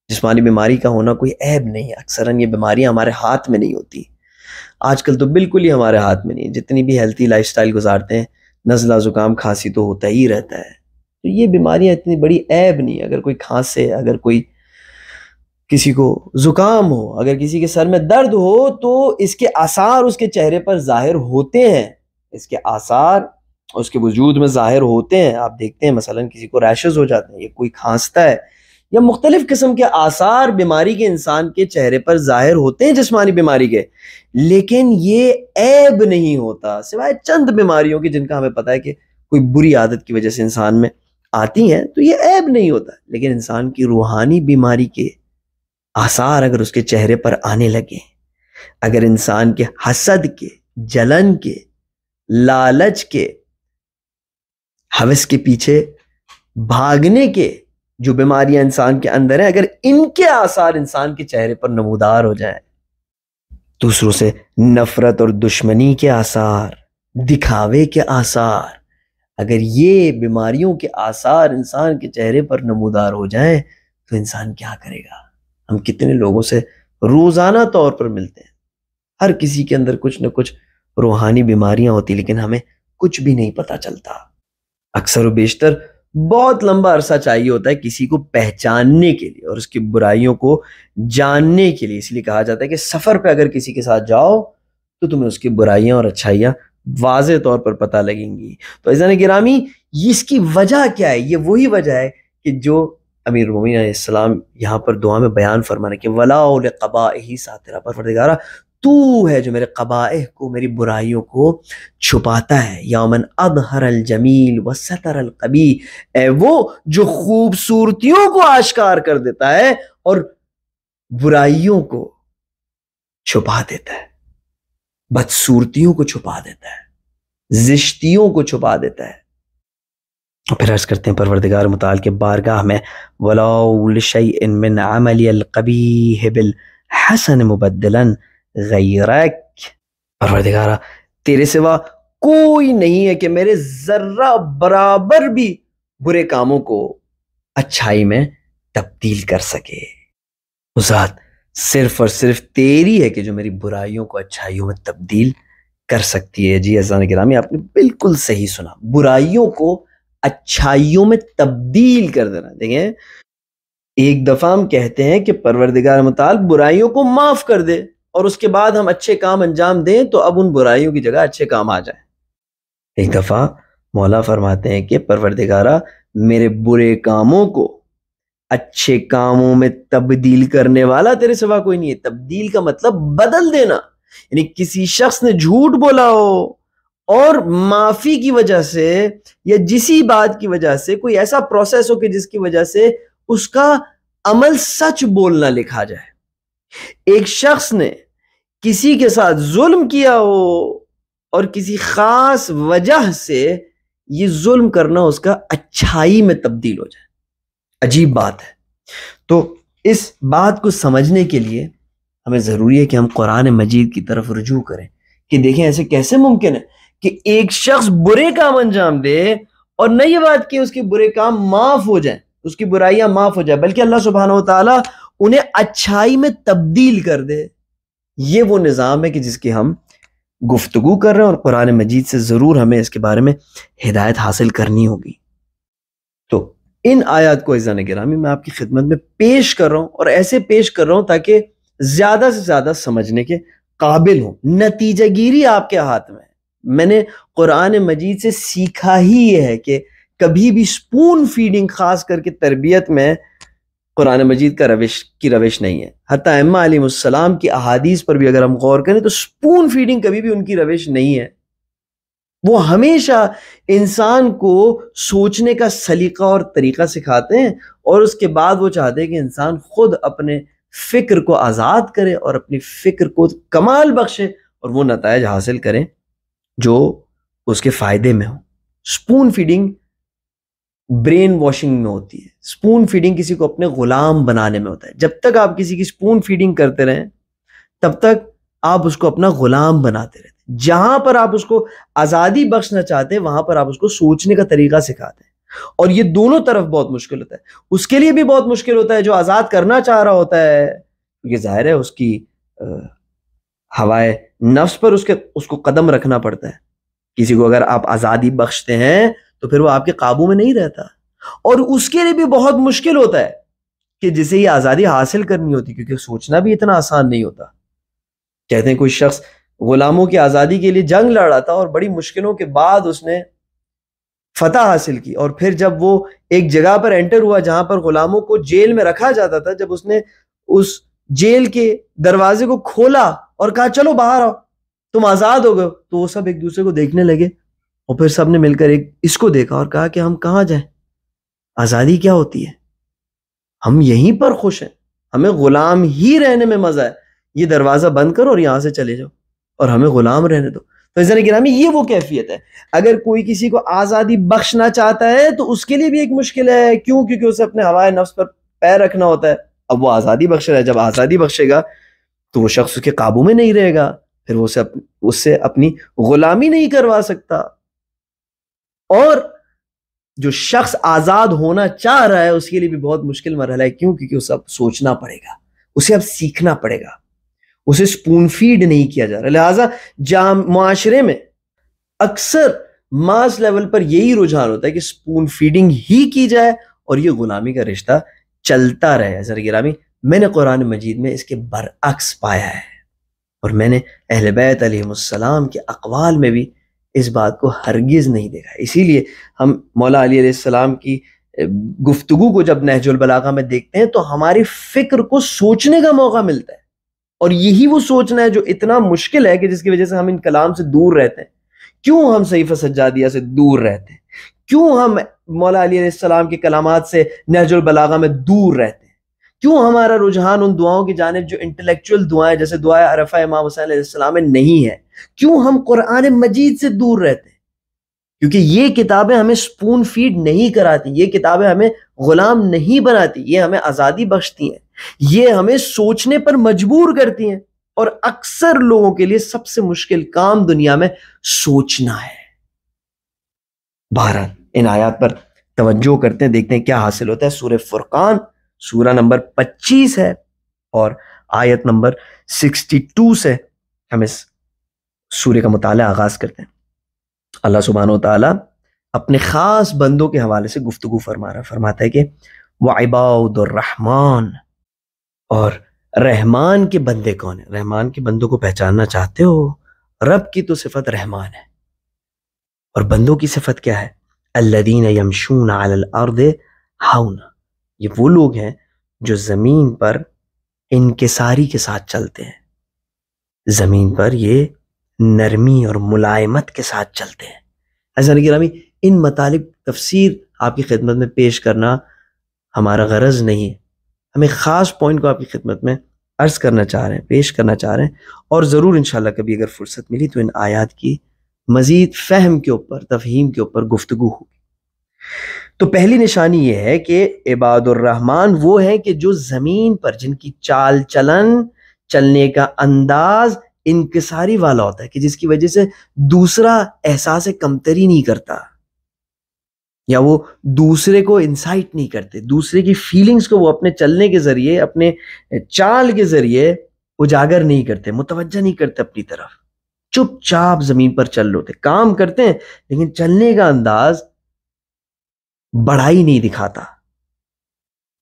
جسمانی بیماری کا ہونا کوئی عیب نہیں ہے، اکثراً یہ بیماریاں ہمارے ہاتھ میں نہیں ہوتی. آج کل تو بالکل ہی ہمارے ہاتھ میں نہیں، جتنی بھی ہیلتھی لائف سٹائل گزارتے ہیں، نزلہ زکام کھانسی تو ہوتا ہی رہتا ہے. تو یہ بیماریاں اتنی بڑی عیب نہیں. اگر کوئی کھانسے، اگر کوئی کسی کو زکام ہو، اگر کسی کے سر میں درد ہو تو اس کے آثار اس کے چہرے پر ظاہر ہوتے ہیں، اس کے آثار اس کے وجود میں ظاہر ہوتے ہیں. آپ دیکھتے ہیں مثلا کسی کو ریشز ہو جاتے ہیں، یا کوئی کھانستا ہے یا مختلف قسم کے آثار بیماری کے انسان کے چہرے پر ظاہر ہوتے ہیں جسمانی بیماری کے، لیکن یہ عیب نہیں ہوتا، سوائے چند بیماریوں کی جن کا ہمیں پتہ ہے کہ کوئی بری عادت کی وجہ سے انسان میں آتی ہیں، تو یہ عیب نہیں ہوتا۔ لیکن انسان کی روحانی بیماری کے آثار اگر اس کے چہرے پر آنے لگے، اگر انسان کے حسد کے، جلن کے، لالچ کے، ہوس کے پیچھے بھاگنے کے جو بیماریاں انسان کے اندر ہیں، اگر ان کے آثار انسان کے چہرے پر نمودار ہو جائیں، دوسروں سے نفرت اور دشمنی کے آثار، دکھاوے کے آثار، اگر یہ بیماریوں کے آثار انسان کے چہرے پر نمودار ہو جائیں تو انسان کیا کرے گا؟ ہم کتنے لوگوں سے روزانہ طور پر ملتے ہیں، ہر کسی کے اندر کچھ نہ کچھ روحانی بیماریاں ہوتی، لیکن ہمیں کچھ بھی نہیں پتہ چلتا۔ اکثر و بیشتر بہت لمبا عرصہ چاہیے ہوتا ہے کسی کو پہچاننے کے لیے اور اس کی برائیوں کو جاننے کے لیے۔ اس لیے کہا جاتا ہے کہ سفر پہ اگر کسی کے ساتھ جاؤ تو تمہیں اس کی برائیاں اور اچھائیاں واضح طور پر پتہ لگیں گی۔ تو عزیزان گرامی، اس کی وجہ کیا ہے؟ یہ وہی وجہ ہے کہ جو امیر المومنین علیہ السلام یہاں پر دعا میں بیان فرمانے کہ وَلَا لِقَبَائِهِ سَاتِرًا، پروردگارہ تو ہے جو میرے قبائح کو، میری برائیوں کو چھپاتا ہے۔ یومن اظہر الجمیل وستر القبیح، اے وہ جو خوبصورتیوں کو آشکار کر دیتا ہے اور برائیوں کو چھپا دیتا ہے، بدصورتیوں کو چھپا دیتا ہے، زشتیوں کو چھپا دیتا ہے۔ پھر عرض کرتے ہیں پروردگار متعال کے بارگاہ میں وَلَوْ لِشَيْءٍ مِّنْ عَمَلِيَ الْقَبِيحِ بِالْحَسَنِ مُبَدِّلًا غَيْرَكَ، پروردگارہ تیرے سوا کوئی نہیں ہے کہ میرے ذرہ برابر بھی برے کاموں کو اچھائی میں تبدیل کر سکے۔ وہ ذات صرف اور صرف تیری ہے کہ جو میری برائیوں کو اچھائیوں میں تبدیل کر سکتی ہے۔ جی عزیزان گرامی، آپ نے بالکل صحیح سنا، برائیوں کو اچھائیوں میں تبدیل کر دینا۔ دیکھیں، ایک دفعہ ہم کہتے ہیں کہ پروردگار متعال برائیوں کو معاف کر دے اور اس کے بعد ہم اچھے کام انجام دیں تو اب ان برائیوں کی جگہ اچھے کام آ جائیں۔ ایک دفعہ مولا فرماتے ہیں کہ پروردگارہ میرے برے کاموں کو اچھے کاموں میں تبدیل کرنے والا تیرے سوا کوئی نہیں ہے۔ تبدیل کا مطلب بدل دینا، یعنی کسی شخص نے جھوٹ بولا ہو اور معافی کی وجہ سے یا جسی بات کی وجہ سے کوئی ایسا پروسیس ہو کہ جس کی وجہ سے اس کا عمل سچ بولنا لکھا جائے۔ ایک شخص نے کسی کے ساتھ ظلم کیا ہو اور کسی خاص وجہ سے یہ ظلم کرنا اس کا اچھائی میں تبدیل ہو جائے، عجیب بات ہے۔ تو اس بات کو سمجھنے کے لیے ہمیں ضروری ہے کہ ہم قرآن مجید کی طرف رجوع کریں کہ دیکھیں ایسے کیسے ممکن ہے کہ ایک شخص برے کام انجام دے اور نہ یہ بات کہ اس کے برے کام معاف ہو جائیں، اس کی برائیاں معاف ہو جائیں، بلکہ اللہ سبحانہ وتعالی انہیں اچھائی میں تبدیل کر دے۔ یہ وہ نظام ہے کہ جس کی ہم گفتگو کر رہے ہیں اور قرآن مجید سے ضرور ہمیں اس کے بارے میں ہدایت حاصل کرنی ہوگی۔ تو ان آیات کو عزیزان گرامی میں آپ کی خدمت میں پیش کر رہا ہوں اور ایسے پیش کر رہا ہوں تاکہ زیادہ سے زیادہ سمجھنے کے قابل ہوں۔ نتیجہ گیری آپ کے ہاتھ میں ہے۔ میں نے قرآن مجید سے سیکھا ہی یہ ہے کہ کبھی بھی سپون فیڈنگ خاص کر کے تربیت میں قرآن مجید کا روش نہیں ہے۔ حتیٰ ائمہ علیہ السلام کی احادیث پر بھی اگر ہم غور کریں تو سپون فیڈنگ کبھی بھی ان کی روش نہیں ہے۔ وہ ہمیشہ انسان کو سوچنے کا سلیقہ اور طریقہ سکھاتے ہیں اور اس کے بعد وہ چاہتے ہیں کہ انسان خود اپنے فکر کو آزاد کرے اور اپنی فکر کو کمال بخشے اور وہ نتائج حاصل کریں جو اس کے فائدے میں ہوں۔ سپون فیڈنگ برین واشنگ میں ہوتی ہے، سپون فیڈنگ کسی کو اپنے غلام بنانے میں ہوتا ہے۔ جب تک آپ کسی کی سپون فیڈنگ کرتے رہیں تب تک آپ اس کو اپنا غلام بناتے رہتے ہیں۔ جہاں پر آپ اس کو آزادی بخشنا چاہتے ہیں وہاں پر آپ اس کو سوچنے کا طریقہ سکھاتے ہیں، اور یہ دونوں طرف بہت مشکل ہوتا ہے۔ اس کے لیے بھی بہت مشکل ہوتا ہے جو آزاد کرنا چاہ رہا ہوتا ہے، کیونکہ ظاہر ہے اس کی ہوائے نفس پر اس کو قدم رکھنا پڑتا ہے۔ کسی کو اگر آپ آزادی بخشتے ہیں تو پھر وہ آپ کے قابو میں نہیں رہتا، اور اس کے لیے بھی بہت مشکل ہوتا ہے کہ جسے یہ آزادی حاصل کرنی ہوتی، کیونکہ سوچنا بھی اتنا آسان نہیں ہوتا۔ کہتے ہیں کوئی شخص غلاموں کی آزادی کے لیے جنگ لڑ رہا تھا اور بڑی مشکلوں کے بعد اس نے فتح حاصل کی، اور پھر جب وہ ایک جگہ پر انٹر ہوا جہاں پر غلاموں کو جیل میں رکھا جاتا تھا، جب اس نے اس جیل کے دروازے کو کھولا اور کہا چلو باہر آؤ تم آزاد ہو گئے، تو وہ سب ایک دوسرے کو دیکھنے لگے، اور پھر سب نے مل کر اس کو دیکھا اور کہا کہ ہم کہاں جائیں، آزادی کیا ہوتی ہے، ہم یہیں پر خوش ہیں، ہمیں غلام ہی رہنے میں مزہ ہے، یہ دروازہ بند کرو اور یہاں سے چلے جاؤ اور ہمیں غلام رہنے دو۔ تو عزیزان گرامی، یہ وہ کیفیت ہے۔ اگر کوئی کسی کو آزادی بخشنا چاہتا ہے تو اس کے لیے بھی ایک مشکل ہے، کیوں؟ کیونکہ اسے اپنے ہوائے نفس پر پیر رکھنا ہوتا ہے۔ اب وہ آزادی بخش رہا ہے، جب آزادی بخشے گا تو وہ شخص اس کے قابو میں نہیں رہے گا، پھر وہ اس سے اپنی غلامی نہیں کروا سکتا۔ اور جو شخص آزاد ہونا چاہ رہا ہے اس کے لیے بھی بہت مشکل مرحلہ ہے، کیوں؟ کیونکہ اسے اب سوچنا پڑے گا، اسے اب سیکھنا پڑے گا، اسے سپون فیڈ نہیں کیا جا رہا۔ لہٰذا معاشرے میں اکثر ماس لیول پر یہی رجحان ہوتا ہے کہ سپون فیڈنگ ہی کی جائے اور یہ غلامی کا رشتہ چلتا رہے۔ حضرت گرامی، میں نے قرآن مجید میں اس کے برعکس پایا ہے، اور میں نے اہل بیت علیہم السلام کے اقوال میں بھی اس بات کو ہرگز نہیں دیکھا۔ اسی لیے ہم مولا علی علیہ السلام کی گفتگو کو جب نہج البلاغہ میں دیکھتے ہیں تو ہماری فکر کو سوچنے کا موقع ملتا ہے، اور یہی وہ سوچنا ہے جو اتنا مشکل ہے کہ جس کی وجہ سے ہم ان کلام سے دور رہتے ہیں۔ کیوں ہم صحیفہ سجادیہ سے دور رہتے ہیں؟ کیوں ہم مولا علی علیہ السلام کے کلامات سے نہج البلاغہ میں دور رہتے ہیں؟ کیوں ہمارا رجحان ان دعاؤں کی جانب جو انٹلیکچوئل دعائیں جیسے دعائے عرفہ امام حسین علیہ السلام میں نہیں ہے؟ کیوں ہم قرآن مجید سے دور رہتے ہیں؟ کیونکہ یہ کتابیں ہمیں سپون فیڈ نہیں کراتی، یہ کتابیں ہمیں غلام نہیں بناتی، یہ ہمیں آزادی بخشتی ہیں، یہ ہمیں سوچنے پر مجبور کرتی ہیں، اور اکثر لوگوں کے لیے سب سے مشکل کام دنیا میں سوچنا ہے۔ بہرحال ان آیات پر توجہ کرتے ہیں، دیکھتے ہیں کیا حاصل ہوتا ہے۔ سورہ فرقان سورہ نمبر 25 ہے اور آیت نمبر 62 سے ہم اس سورہ کا مطالعہ آغاز کرتے ہیں۔ اللہ سبحانہ و تعالیٰ اپنے خاص بندوں کے حوالے سے گفتگو فرماتا ہے کہ وَعِبَادُ الرَّحْمَانِ، اور رحمان کے بندے کون ہیں؟ رحمان کے بندوں کو پہچاننا چاہتے ہو؟ رب کی تو صفت رحمان ہے، اور بندوں کی صفت کیا ہے؟ الَّذِينَ يَمْشُونَ عَلَى الْأَرْضِ هَوْنًا، یہ وہ لوگ ہیں جو زمین پر انکساری کے ساتھ چلتے ہیں، زمین پر یہ نرمی اور ملائمت کے ساتھ چلتے ہیں۔ عزیزان گرامی، ان مطالب تفسیر آپ کی خدمت میں پیش کرنا ہمارا غرض نہیں ہے، ہمیں خاص پوائنٹ کو آپ کی خدمت میں عرض کرنا چاہ رہے ہیں، پیش کرنا چاہ رہے ہیں، اور ضرور انشاءاللہ کبھی اگر فرصت ملی تو ان آیات کی مزید فہم کے اوپر، تفہیم کے اوپر گفتگو ہوگی۔ تو پہلی نشانی یہ ہے کہ عباد الرحمن وہ ہیں کہ جو زمین پر، جن کی چال چلن، چلنے کا انداز انکساری والا ہوتا ہے، کہ جس کی وجہ سے دوسرا احساس کمتری نہیں کرتا، یا وہ دوسرے کو انسائٹ نہیں کرتے، دوسرے کی فیلنگز کو وہ اپنے چلنے کے ذریعے، اپنے چال کے ذریعے اجاگر نہیں کرتے، متوجہ نہیں کرتے اپنی طرف، چپ چاپ زمین پر چل رہے ہوتے، کام کرتے ہیں لیکن چلنے کا انداز بڑائی نہیں دکھاتا۔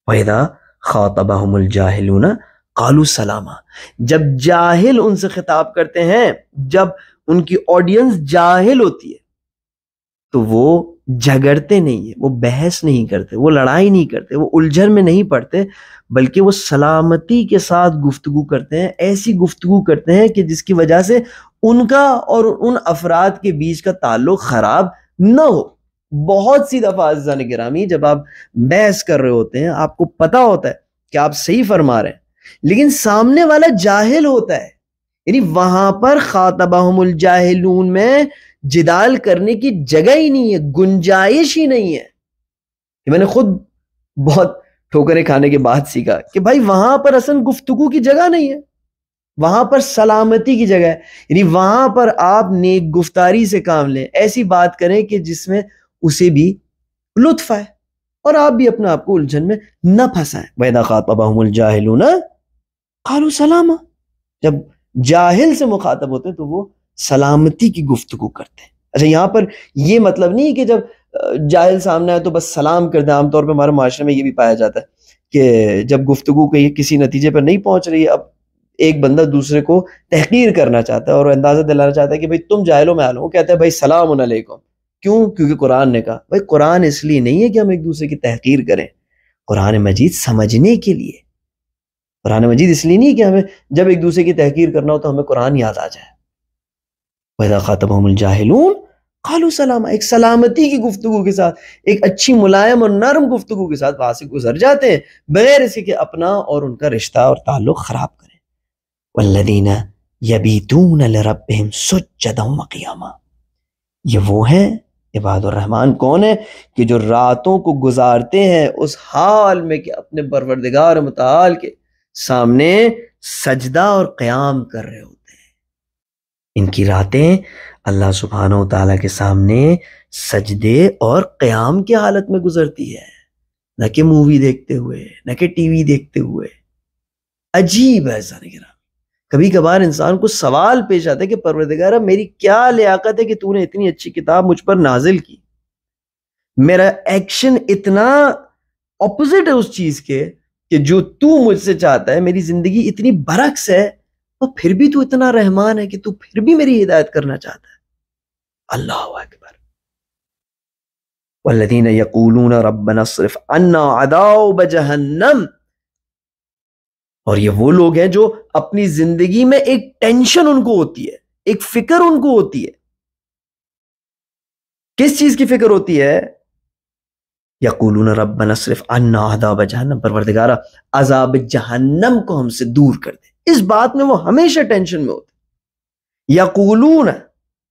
وَإِذَا خَاطَبَهُمُ الْجَاهِلُونَ قَالُوا سَلَامًا، جب جاہل ان سے خطاب کرتے ہیں، جب ان کی آڈینس جاہل ہوتی ہے تو وہ جھگڑتے نہیں ہیں، وہ بحث نہیں کرتے، وہ لڑائی نہیں کرتے، وہ الجھن میں نہیں پڑتے، بلکہ وہ سلامتی کے ساتھ گفتگو کرتے ہیں، ایسی گفتگو کرتے ہیں کہ جس کی وجہ سے ان کا اور ان افراد کے بیچ کا تعلق خراب نہ ہو۔ بہت سی دفعہ عزیزان گرامی جب آپ بحث کر رہے ہوتے ہیں، آپ کو پتا ہوتا ہے کہ آپ صحیح فرما رہے ہیں، لیکن سامنے والا جاہل ہوتا ہے، یعنی وہاں پر خاطبہم الجاہلون میں جدال کرنے کی جگہ ہی نہیں ہے، گنجائش ہی نہیں ہے۔ میں نے خود بہت ٹھوکریں کھانے کے بعد سیکھا کہ بھائی وہاں پر اصل گفتگو کی جگہ نہیں ہے، وہاں پر سلامتی کی جگہ ہے، یعنی وہاں پر آپ نیک گفتاری سے کام لیں، ایسی بات کریں کہ جس میں اسے بھی لطف آئے اور آپ بھی اپنے آپ کو الجھن میں نہ پھنسائیں۔ وَإِذَا خَاطَبَهُمُ الْجَاهِلُونَ قَالُوا سَلَامًا، جب جاہل سے مخاطب ہوتے ہیں تو وہ سلامتی کی گفتگو کرتے ہیں۔ اچھا، یہاں پر یہ مطلب نہیں کہ جب جاہل سامنے آئے تو بس سلام کر دیں۔ عام طور پہ ہمارے معاشرے میں یہ بھی پایا جاتا ہے کہ جب گفتگو کسی نتیجے پر نہیں پہنچ رہی ہے، اب ایک بندہ دوسرے کو تحقیر کرنا چاہتا ہے اور اندازہ دلانا چاہتا ہے کہ بھائی تم جاہل ہو میں عالم ہوں، وہ کہتا ہے بھائی سلام علیکم، کیوں؟ کیونکہ قرآن نے کہا. بھائی قرآن اس لیے نہیں ہے کہ ہم ایک دوسرے کی تحقیر کریں، قرآن مجید سمجھنے کے لیے. قرآن مجید اس لیے نہیں کہ ہمیں جب ایک دوسرے کی تحقیر کرنا ہو تو ہمیں قرآن یاد آ جائے. وَإِذَا خَاطَبَهُمُ الْجَاهِلُونَ قَالُوا سَلَامًا، ایک سلامتی کی گفتگو کے ساتھ، ایک اچھی ملائم اور نرم گفتگو کے ساتھ وہاں سے گزر جاتے ہیں بغیر اسی کے اپنا اور ان کا رشتہ اور تعلق خراب کریں. وَالَّذِينَ يَبِيتُونَ لِرَبِّهِمْ سُجَّدًا وَقِيَامًا، یہ وہ ہیں عباد الرحمن. کون ہے؟ کہ جو راتوں کو گزارتے ہیں اس حال میں کہ اپنے پروردگار متعال کے سامنے سجدہ اور قیام کر رہے ہوتے ہیں. ان کی راتیں اللہ سبحانہ و تعالیٰ کے سامنے سجدے اور قیام کی حالت میں گزرتی ہے، نہ کہ مووی دیکھتے ہوئے، نہ کہ ٹی وی دیکھتے ہوئے. عجیب ہے ذرا. کبھی کبھار انسان کو سوال پیش آتا ہے کہ پروردگارہ میری کیا لیاقت ہے کہ تو نے اتنی اچھی کتاب مجھ پر نازل کی، میرا ایکشن اتنا اپوزٹ ہے اس چیز کے کہ جو تو مجھ سے چاہتا ہے، میری زندگی اتنی برعکس ہے، اور پھر بھی تو اتنا رحمان ہے کہ تو پھر بھی میری ہدایت کرنا چاہتا ہے. اللہ اکبر. والذین یقولون ربنا اصرف عنا عذاب جہنم، اور یہ وہ لوگ ہیں جو اپنی زندگی میں ایک ٹینشن ان کو ہوتی ہے، ایک فکر ان کو ہوتی ہے. کس چیز کی فکر ہوتی ہے؟ یقولون ربنا اصرف عنا عذاب جہنم، پروردگارہ عذاب جہنم کو ہم سے دور کر دے. اس بات میں وہ ہمیشہ ٹینشن میں ہوتے. یقولون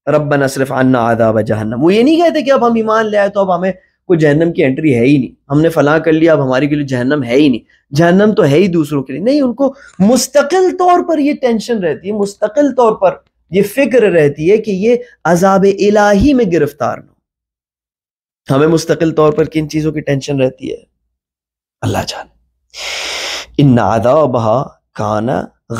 ربنا اصرف عنا عذاب جہنم، وہ یہ نہیں کہتے کہ اب ہم ایمان لے آئے تو اب ہمیں کوئی جہنم کی انٹری ہے ہی نہیں، ہم نے فلاں کر لیا اب ہمارے کے لیے جہنم ہے ہی نہیں، جہنم تو ہے ہی دوسروں کے لیے. نہیں، ان کو مستقل طور پر یہ ٹینشن رہتی ہے، مستقل طور پر یہ فکر رہتی ہے کہ یہ عذاب الہی میں گرفتار نہ ہو. ہمیں مستقل طور پر کن چیزوں کی ٹینشن رہتی ہے؟ اللہ جانے. ان عذابها کان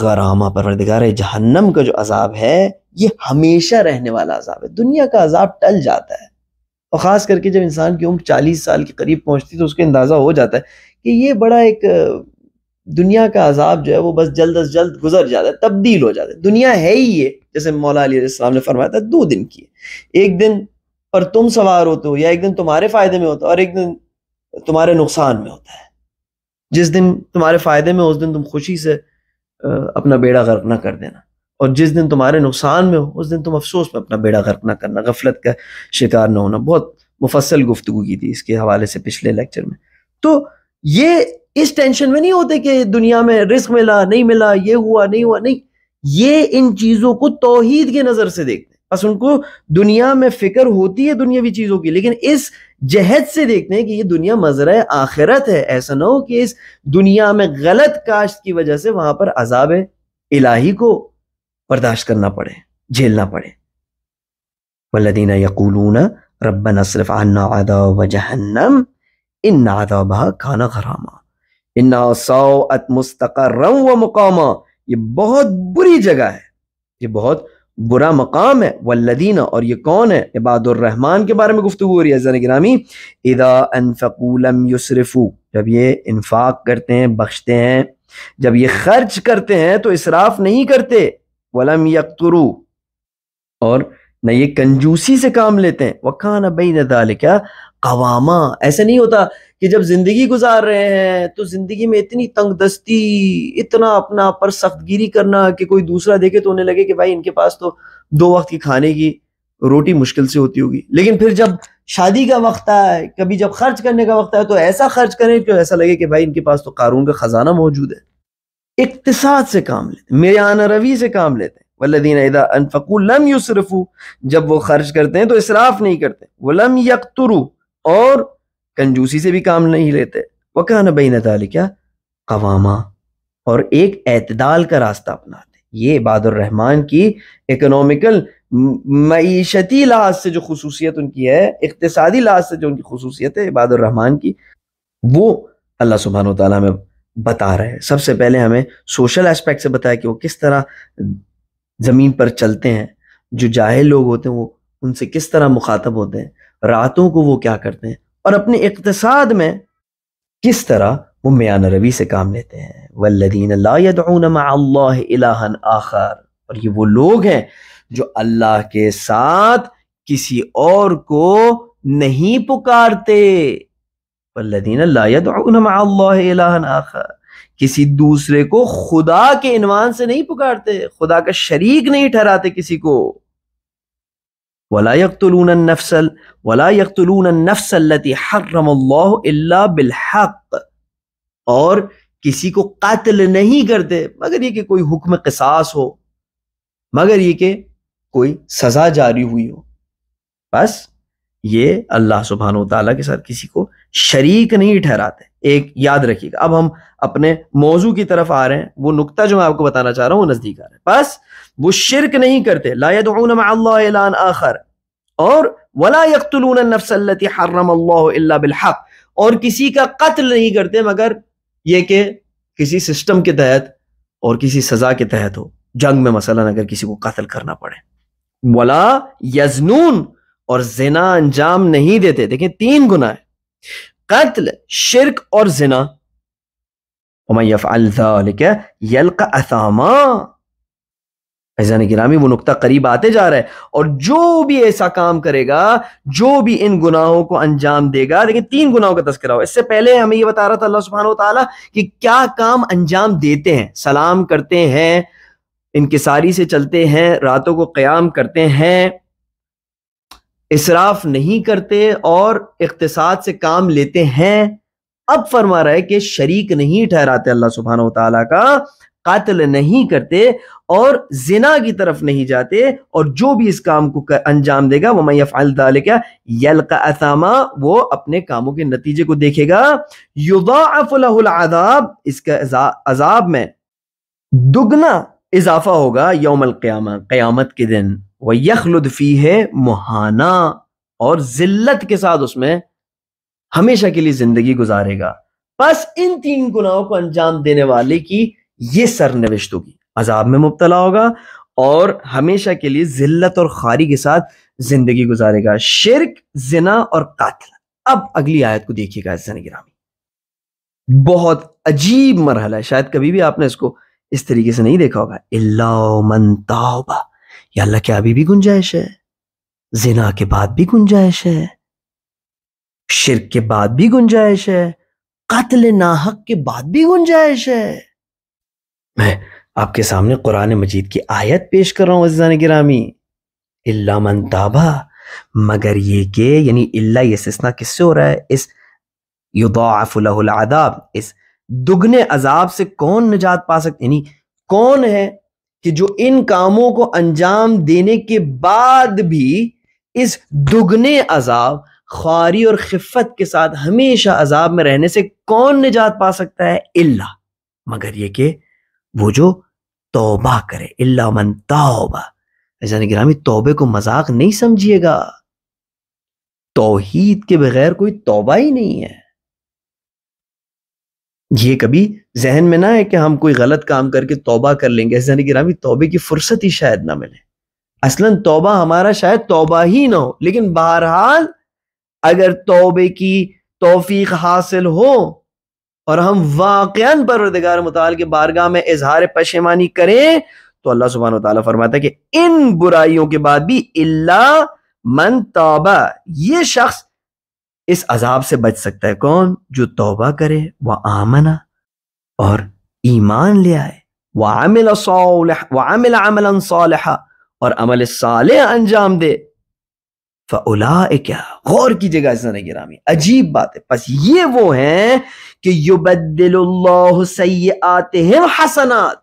غراما، پروردگار جہنم کا جو عذاب ہے یہ ہمیشہ رہنے والا عذاب ہے. دنیا کا عذاب ٹل جاتا ہے، اور خاص کر کے جب انسان کی عمر 40 سال کے قریب پہنچتی تو اس کو اندازہ ہو جاتا ہے کہ یہ بڑا ایک دنیا کا عذاب جو ہے وہ بس جلد از جلد گزر جاتا ہے، تبدیل ہو جاتا ہے. دنیا ہے ہی یہ، جیسے مولا علیہ السلام نے فرمایا تھا 2 دن کی ہے، ایک دن پر تم سوار ہوتے ہو، یا ایک دن تمہارے فائدے میں ہوتا ہے اور ایک دن تمہارے نقصان میں ہوتا ہے. جس دن تمہارے فائدے میں اس دن تم خوشی سے اپنا بیڑا غرق نہ کر دینا، اور جس دن تمہارے نقصان میں ہو اس دن تم افسوس میں اپنا بیڑا غرق نہ کرنا، غفلت کا شکار نہ ہونا. بہت مفصل گفتگو کی تھی اس کے حوالے سے پچھلے لیکچر میں. تو یہ اس ٹینشن میں نہیں ہوتے کہ دنیا میں رزق ملا نہیں ملا، یہ ہوا نہیں ہوا، نہیں، یہ ان چیزوں کو توحید کی نظر سے دیکھتے ہیں. بس ان کو دنیا میں فکر ہوتی ہے دنیاوی چیزوں کی، لیکن اس جہت سے دیکھتے ہیں کہ یہ دنیا مزرعہ آخرت ہے. ایسا نہ ہو کہ اس دنیا میں غلط کاشت کی وجہ سے وہاں پر عذاب الہی کو برداشت کرنا پڑے، جھیلنا پڑے. والذین یقولون ربنا اصرف عنا عذاب جہنم ان عذابها کان غراما انها ساءت مستقرا ومقاما، یہ بہت بری جگہ ہے، یہ بہت برا مقام ہے. والذین، اور یہ کون ہے؟ عباد الرحمن کے بارے میں گفتگو ہو رہی ہے عزیزان گرامی. اذا انفقوا لم یسرفوا، جب یہ انفاق کرتے ہیں، بخشتے ہیں، جب یہ خرچ کرتے ہیں تو اسراف نہیں کرتے. ولم یقتروا، اور نہ یہ کنجوسی سے کام لیتے ہیں. وکان بین ذالک قواما، ایسے نہیں ہوتا کہ جب زندگی گزار رہے ہیں تو زندگی میں اتنی تنگ دستی، اتنا اپنا پر سخت گیری کرنا کہ کوئی دوسرا دیکھے تو انہیں لگے کہ بھائی ان کے پاس تو 2 وقت کی کھانے کی روٹی مشکل سے ہوتی ہوگی. لیکن پھر جب شادی کا وقت آئے، کبھی جب خرچ کرنے کا وقت آئے تو ایسا خرچ کریں کہ ایسا لگے کہ بھائی ان کے پاس تو قارون کا خزانہ موجود ہے. اقتصاد سے کام لیتے، میانہ روی سے کام لیتے ہیں. والذین اذا انفقوا لم یسرفوا، جب وہ خرچ کرتے ہیں تو اسراف نہیں کرتے. ولم یقتروا، اور کنجوسی سے بھی کام نہیں لیتے. وکان بین ذالک قواما، اور ایک اعتدال کا راستہ اپناتے. یہ عباد الرحمن کی اکنومیکل معیشتی لحاظ سے جو خصوصیت ان کی ہے، اقتصادی لحاظ سے جو ان کی خصوصیت ہے عباد الرحمن کی، وہ اللہ سبحانہ و تعالیٰ میں بتا رہے ہیں. سب سے پہلے ہمیں سوشل ایسپیکٹ سے بتایا کہ وہ کس طرح زمین پر چلتے ہیں. جو جاہل لوگ ہوتے ہیں وہ ان سے کس طرح مخاطب ہوتے ہیں، راتوں کو وہ کیا کرتے ہیں، اور اپنے اقتصاد میں کس طرح وہ میانہ روی سے کام لیتے ہیں. والذین لا يدعون مع اللہ الہا آخر، اور یہ وہ لوگ ہیں جو اللہ کے ساتھ کسی اور کو نہیں پکارتے. والذین لا يدعون مع اللہ الہا آخر, کسی دوسرے کو خدا کے عنوان سے نہیں پکارتے, خدا کا شریک نہیں ٹھہراتے کسی کو. ولا يقتلون النفس التي حرم اللہ الا بالحق, اور کسی کو قتل نہیں کرتے مگر یہ کہ کوئی حکم قصاص ہو, مگر یہ کہ کوئی سزا جاری ہوئی ہو. بس یہ اللہ سبحانہ و تعالیٰ کے ساتھ کسی کو شریک نہیں ٹھہراتے. ایک یاد رکھیے گا. اب ہم اپنے موضوع کی طرف آ رہے ہیں. وہ نقطہ جو میں آپ کو بتانا چاہ رہا ہوں وہ نزدیک آ رہا ہے. بس وہ شرک نہیں کرتے, لا يدعون مع اللہ الہا آخر, اور ولا يقتلون النفس التي حرم اللہ الا بالحق, اور کسی کا قتل نہیں کرتے مگر یہ کہ کسی سسٹم کے تحت اور کسی سزا کے تحت ہو. جنگ میں مثلا اگر کسی کو قتل کرنا پڑے. ولا یزنون, اور زنا انجام نہیں دیتے. دیکھیں 3 گناہ ہیں, قتل, شرک اور زنا. ومن يفعل ذلك يلقى اثاما. عزیزان گرامی وہ نقطہ قریب آتے جا رہا ہے, اور جو بھی ایسا کام کرے گا, جو بھی ان گناہوں کو انجام دے گا. دیکھیں 3 گناہوں کا تذکرہ ہو. اس سے پہلے ہمیں یہ بتا رہا تھا اللہ سبحانہ و تعالیٰ کہ کیا کام انجام دیتے ہیں. سلام کرتے ہیں, انکساری سے چلتے ہیں, راتوں کو قیام کرتے ہیں, اسراف نہیں کرتے اور اقتصاد سے کام لیتے ہیں. اب فرما رہا ہے کہ شریک نہیں ٹھہراتے اللہ سبحانہ و تعالیٰ کا, قتل نہیں کرتے اور زنا کی طرف نہیں جاتے, اور جو بھی اس کام کو انجام دے گا وَمَن يَفْعَلْ ذَلِكَ يَلْقَ أَثَامًا, وہ اپنے کاموں کے نتیجے کو دیکھے گا. يُضَاعَفُ لَهُ الْعَذَابُ, اس کے عذاب میں دگنا اضافہ ہوگا یوم القیامہ, قیامت کے دن. وَيَخْلُدْ فِيهِ مُهَانًا, اور ذلت کے ساتھ اس میں ہمیشہ کے لیے زندگی گزارے گا. بس ان 3 گناہوں کو انجام دینے والے کی یہ سرنوشت ہوگی, عذاب میں مبتلا ہوگا اور ہمیشہ کے لیے ذلت اور خواری کے ساتھ زندگی گزارے گا. شرک, زنا اور قتل. اب اگلی آیت کو دیکھیے گا عزیزان گرامی, بہت عجیب مرحلہ ہے. شاید کبھی بھی آپ نے اس کو اس طریقے سے نہیں دیکھا ہوگا. الا من تاب, یا اللہ کیا ابھی بھی گنجائش ہے, زنا کے بعد بھی گنجائش ہے, شرک کے بعد بھی گنجائش ہے, قتل ناحق کے بعد بھی گنجائش ہے. میں آپ کے سامنے قرآن مجید کی آیت پیش کر رہا ہوں عزیزان گرامی. الا من تابا, مگر یہ کہ, یعنی الا یہ استثناء کس سے ہو رہا ہے؟ اس یضاعف له العذاب, اس دگنے عذاب سے کون نجات پا سکتے, یعنی کون ہے کہ جو ان کاموں کو انجام دینے کے بعد بھی اس دگنے عذاب, خواری اور خفت کے ساتھ ہمیشہ عذاب میں رہنے سے کون نجات پا سکتا ہے؟ الا, مگر یہ کہ وہ جو توبہ کرے. الا من توبہ. عزیزان گرامی توبے کو مذاق نہیں سمجھیے گا, توحید کے بغیر کوئی توبہ ہی نہیں ہے. یہ کبھی ذہن میں نہ ہے کہ ہم کوئی غلط کام کر کے توبہ کر لیں گے. عزیزان گرامی توبے کی فرصت ہی شاید نہ ملے. اصلاً توبہ ہمارا شاید توبہ ہی نہ ہو, لیکن بہرحال اگر توبے کی توفیق حاصل ہو اور ہم واقعاً پروردگار متعال کے بارگاہ میں اظہار پشیمانی کریں, تو اللہ سبحانہ و تعالیٰ فرماتا ہے کہ ان برائیوں کے بعد بھی الا من توبہ, یہ شخص اس عذاب سے بچ سکتا ہے. کون؟ جو توبہ کرے, وآمنا, اور ایمان لے آئے, وعمل عملا صالحا, اور عمل صالح انجام دے. فاولئک, غور کیجئے گا عزیزان گرامی, عجیب بات ہے. پس یہ وہ ہیں کہ یبدل اللہ سیئاتہم حسنات,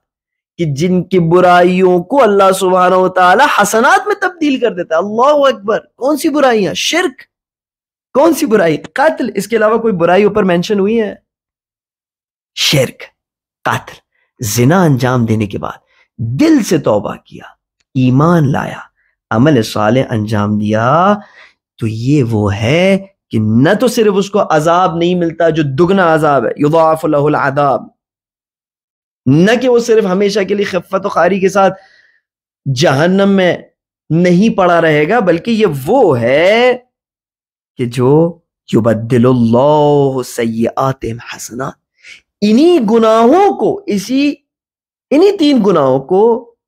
کہ جن کی برائیوں کو اللہ سبحانہ و تعالی حسنات میں تبدیل کر دیتا ہے. اللہ اکبر. کون سی برائیاں؟ شرک, کون سی برائی؟ قتل. اس کے علاوہ کوئی برائی اوپر مینشن ہوئی ہے؟ شرک, قتل, زنا انجام دینے کے بعد دل سے توبہ کیا, ایمان لایا, عمل صالح انجام دیا, تو یہ وہ ہے کہ نہ تو صرف اس کو عذاب نہیں ملتا جو دگنا عذاب ہے, یضاعف له العذاب, نہ کہ وہ صرف ہمیشہ کے لیے خفت و خواری کے ساتھ جہنم میں نہیں پڑا رہے گا, بلکہ یہ وہ ہے کہ جو یبدل اللہ سیئاتہم حسنات. انہی گناہوں کو, انہی 3 گناہوں کو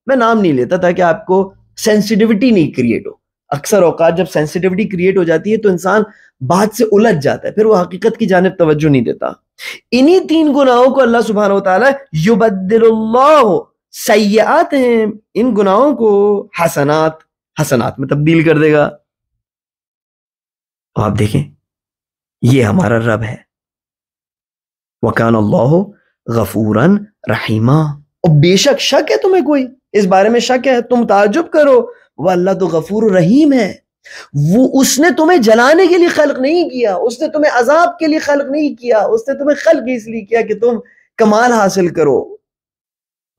میں نام نہیں لیتا تاکہ آپ کو سینسیٹیوٹی نہیں کریٹ ہو. اکثر اوقات جب سینسٹیوٹی کریٹ ہو جاتی ہے تو انسان بات سے الجھ جاتا ہے، پھر وہ حقیقت کی جانب توجہ نہیں دیتا۔ انہی 3 گناہوں کو اللہ سبحانہ وتعالی یبدل اللہ، سیئات ہیں ان گناہوں کو حسنات میں تبدیل کر دے گا۔ تو آپ دیکھیں یہ ہمارا رب ہے، وَكَانَ اللَّهُ غَفُورًا رَحِيمًا۔ اور بے شک ہے تمہیں کوئی اس بارے میں شک ہے، تم تعجب کرو، وہ اللہ تو غفور رحیم ہے، وہ اس نے تمہیں جلانے کے لیے خلق نہیں کیا، اس نے تمہیں عذاب کے لیے خلق نہیں کیا، اس نے تمہیں خلق اس لیے کیا کہ تم کمال حاصل کرو۔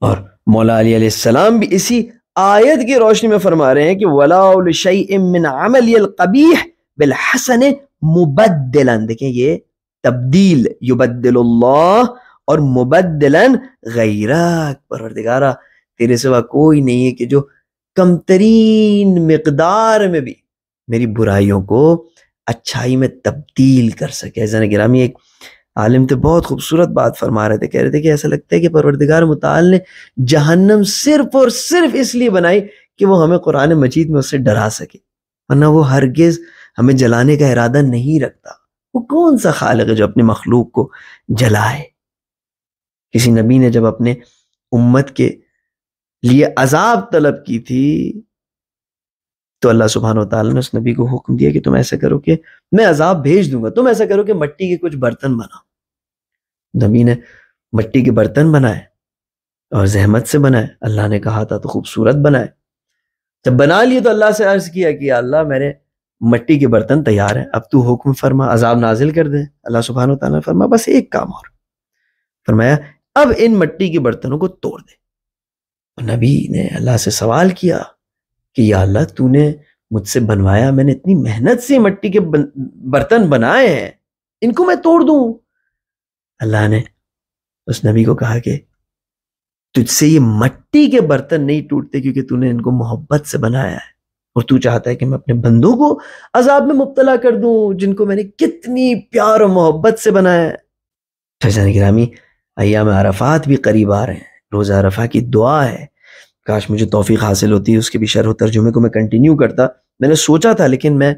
اور مولا علی علیہ السلام بھی اسی آیت کی روشنی میں فرما رہے ہیں کہ وَلَا لِشَيْءٍ مِّنْ عَمَلِ الْقَبِيحِ بِالْحَسَنِ مُبَدِّلًا، دیکھیں یہ تبدیل، یبدل اللہ اور مبدلاً غیرک، پروردگارہ تیرے سوا کوئی نہیں ہے کہ جو کم ترین مقدار میں بھی میری برائیوں کو اچھائی میں تبدیل کر سکے۔ عزیزان گرامی، ایک عالم تھے بہت خوبصورت بات فرما رہے تھے، کہہ رہے تھے کہ ایسا لگتا ہے کہ پروردگار متعال نے جہنم صرف اور صرف اس لیے بنائی کہ وہ ہمیں قرآن مجید میں اس سے ڈرا سکے، ورنہ وہ ہرگز ہمیں جلانے کا ارادہ نہیں رکھتا۔ وہ کون سا خالق ہے جو اپنی مخلوق کو جلائے؟ کسی نبی نے جب اپنے امت کے لیے عذاب طلب کی تھی تو اللہ سبحانہ وتعالی نے اس نبی کو حکم دیا کہ تم ایسا کرو کہ میں عذاب بھیج دوں گا، تم ایسا کرو کہ مٹی کے کچھ برتن بناؤ۔ نبی نے مٹی کے برتن بنائے اور زحمت سے بنائے، اللہ نے کہا تھا تو خوبصورت بنائے۔ جب بنا لیے تو اللہ سے عرض کیا کہ یا اللہ میرے مٹی کے برتن تیار ہیں، اب تو حکم فرما عذاب نازل کر دے۔ اللہ سبحانہ وتعالی نے فرمایا بس ایک کام اور، فرمایا اب ان مٹی کے برتنوں کو توڑ دے۔ نبی نے اللہ سے سوال کیا کہ یا اللہ تو نے مجھ سے بنوایا، میں نے اتنی محنت سے مٹی کے برتن بنائے ہیں، ان کو میں توڑ دوں؟ اللہ نے اس نبی کو کہا کہ تجھ سے یہ مٹی کے برتن نہیں ٹوٹتے کیونکہ تو نے ان کو محبت سے بنایا ہے، اور تو چاہتا ہے کہ میں اپنے بندوں کو عذاب میں مبتلا کر دوں جن کو میں نے کتنی پیار اور محبت سے بنایا ہے۔ عزیزان گرامی، ایام عرفات بھی قریب آ رہے ہیں، روزہ عرفہ کی دعا ہے، کاش مجھے توفیق حاصل ہوتی، اس کے بھی شرح و ترجمے کو میں کنٹینیو کرتا، میں نے سوچا تھا لیکن میں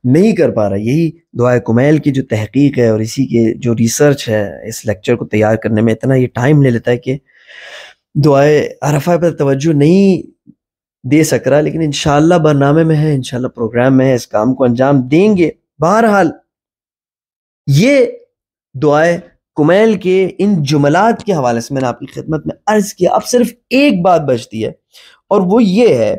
نہیں کر پا رہا۔ یہی دعائے کمیل کی جو تحقیق ہے اور اسی کے جو ریسرچ ہے اس لیکچر کو تیار کرنے میں اتنا یہ ٹائم لے لیتا ہے کہ دعائے عرفہ پر توجہ نہیں دے سک رہا، لیکن انشاءاللہ برنامے میں ہے، انشاءاللہ پروگرام میں ہے، اس کام کو انجام دیں گے۔ بہرحال یہ دعائے کمیل کے ان جملات کے حوالے سے میں نے آپ کی خدمت میں عرض کیا، اب صرف ایک بات بچتی ہے اور وہ یہ ہے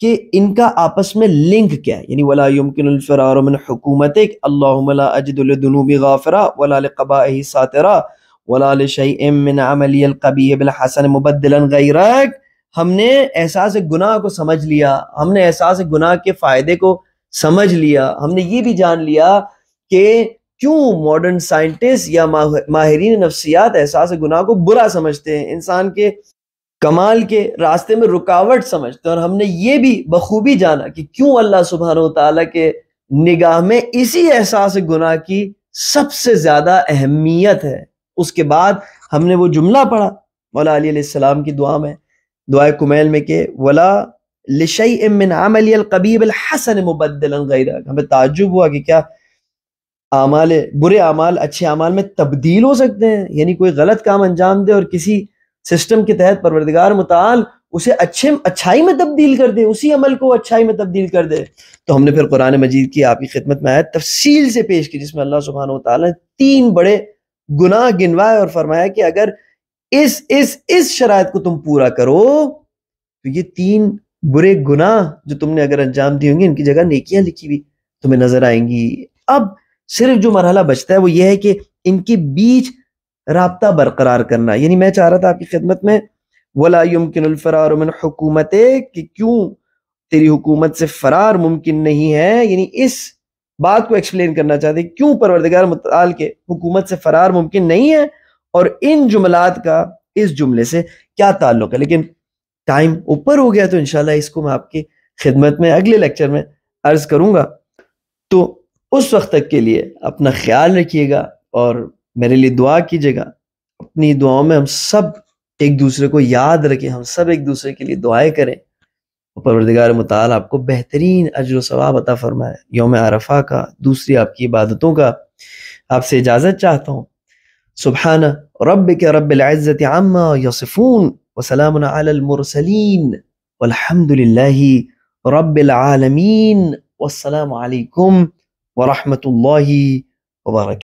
کہ ان کا آپس میں لنک کیا ہے، یعنی وَلَا يُمْكِنُ الْفِرَارُ مِنْ حُكُومَتِكَ اللَّهُمَّ لَا أَجِدُ لِذُنُوبِ غَافِرًا وَلَا لِقَبَائِهِ سَاتِرًا وَلَا لِشَيْءٍ مِّنْ عَمَلِيَ الْقَبِيحِ بِالْحَسَنِ مُبَدِّلًا غَيْرَكَ۔ ہم نے احساس گناہ کو سمجھ لیا، ہم نے احساس گناہ کے فائدے کو سمجھ لیا، ہم نے یہ بھی جان لیا کہ کیوں ماڈرن سائنٹسٹ یا ماہرین نفسیات احساس گناہ کو برا سمجھتے ہیں، انسان کے کمال کے راستے میں رکاوٹ سمجھتے ہیں، اور ہم نے یہ بھی بخوبی جانا کہ کیوں اللہ سبحانہ وتعالیٰ کے نگاہ میں اسی احساس گناہ کی سب سے زیادہ اہمیت ہے۔ اس کے بعد ہم نے وہ جملہ پڑھا مولا علی علیہ السلام کی دعا میں، دعائے کمیل میں کہ وَلَا لِشَيْءٍ مِّنْ عَمَلِيَ الْقَبِيحِ بِالْحَسَنِ مُبَدِّلًا غَيْرَكَ۔ ہمیں تعجب ہوا کہ کیا برے اعمال اچھے اعمال میں تبدیل ہو سکتے ہیں؟ یعنی کوئی غلط کام انجام دے اور کسی سسٹم کے تحت پروردگار متعال اسے اچھائی میں تبدیل کر دے، اسی عمل کو اچھائی میں تبدیل کر دے۔ تو ہم نے پھر قرآن مجید کی آپ کی خدمت میں آیت تفصیل سے پیش کی جس میں اللہ سبحانہ وتعالی نے 3 بڑے گناہ گنوائے اور فرمایا کہ اگر اس شرائط کو تم پورا کرو تو یہ 3 برے گناہ جو تم نے اگر انجام دی ہوں گے ان کی جگہ نیکیاں لکھی ہوئی تمہیں نظر آئیں گی۔ اب صرف جو مرحلہ بچتا ہے وہ یہ ہے کہ ان کے بیچ رابطہ برقرار کرنا، یعنی میں چاہ رہا تھا آپ کی خدمت میں وَلَا يُمْكِنُ الْفِرَارُ مِنْ حُكُومَتِكَ کہ کیوں تیری حکومت سے فرار ممکن نہیں ہے، یعنی اس بات کو ایکسپلین کرنا چاہتے ہیں کیوں پروردگار متعال کے حکومت سے فرار ممکن نہیں ہے اور ان جملات کا اس جملے سے کیا تعلق ہے۔ لیکن ٹائم اوپر ہو گیا تو انشاءاللہ اس کو میں آپ کی خدمت میں اگلے لیکچر میں عرض کروں گا، تو اس وقت تک کے لیے اپنا خیال رکھیے گا اور میرے لیے دعا کیجیے گا۔ اپنی دعاؤں میں ہم سب ایک دوسرے کو یاد رکھیں، ہم سب ایک دوسرے کے لیے دعائیں کریں، پروردگار متعال آپ کو بہترین اجر و ثواب عطا فرمائے یوم عرفہ کا، دوسری آپ کی عبادتوں کا۔ آپ سے اجازت چاہتا ہوں۔ سبحان ربک رب العزت عما یصفون وسلام علی المرسلین والحمد للہ رب العالمین، والسلام علیکم ورحمۃ اللہ وبرکاتہ۔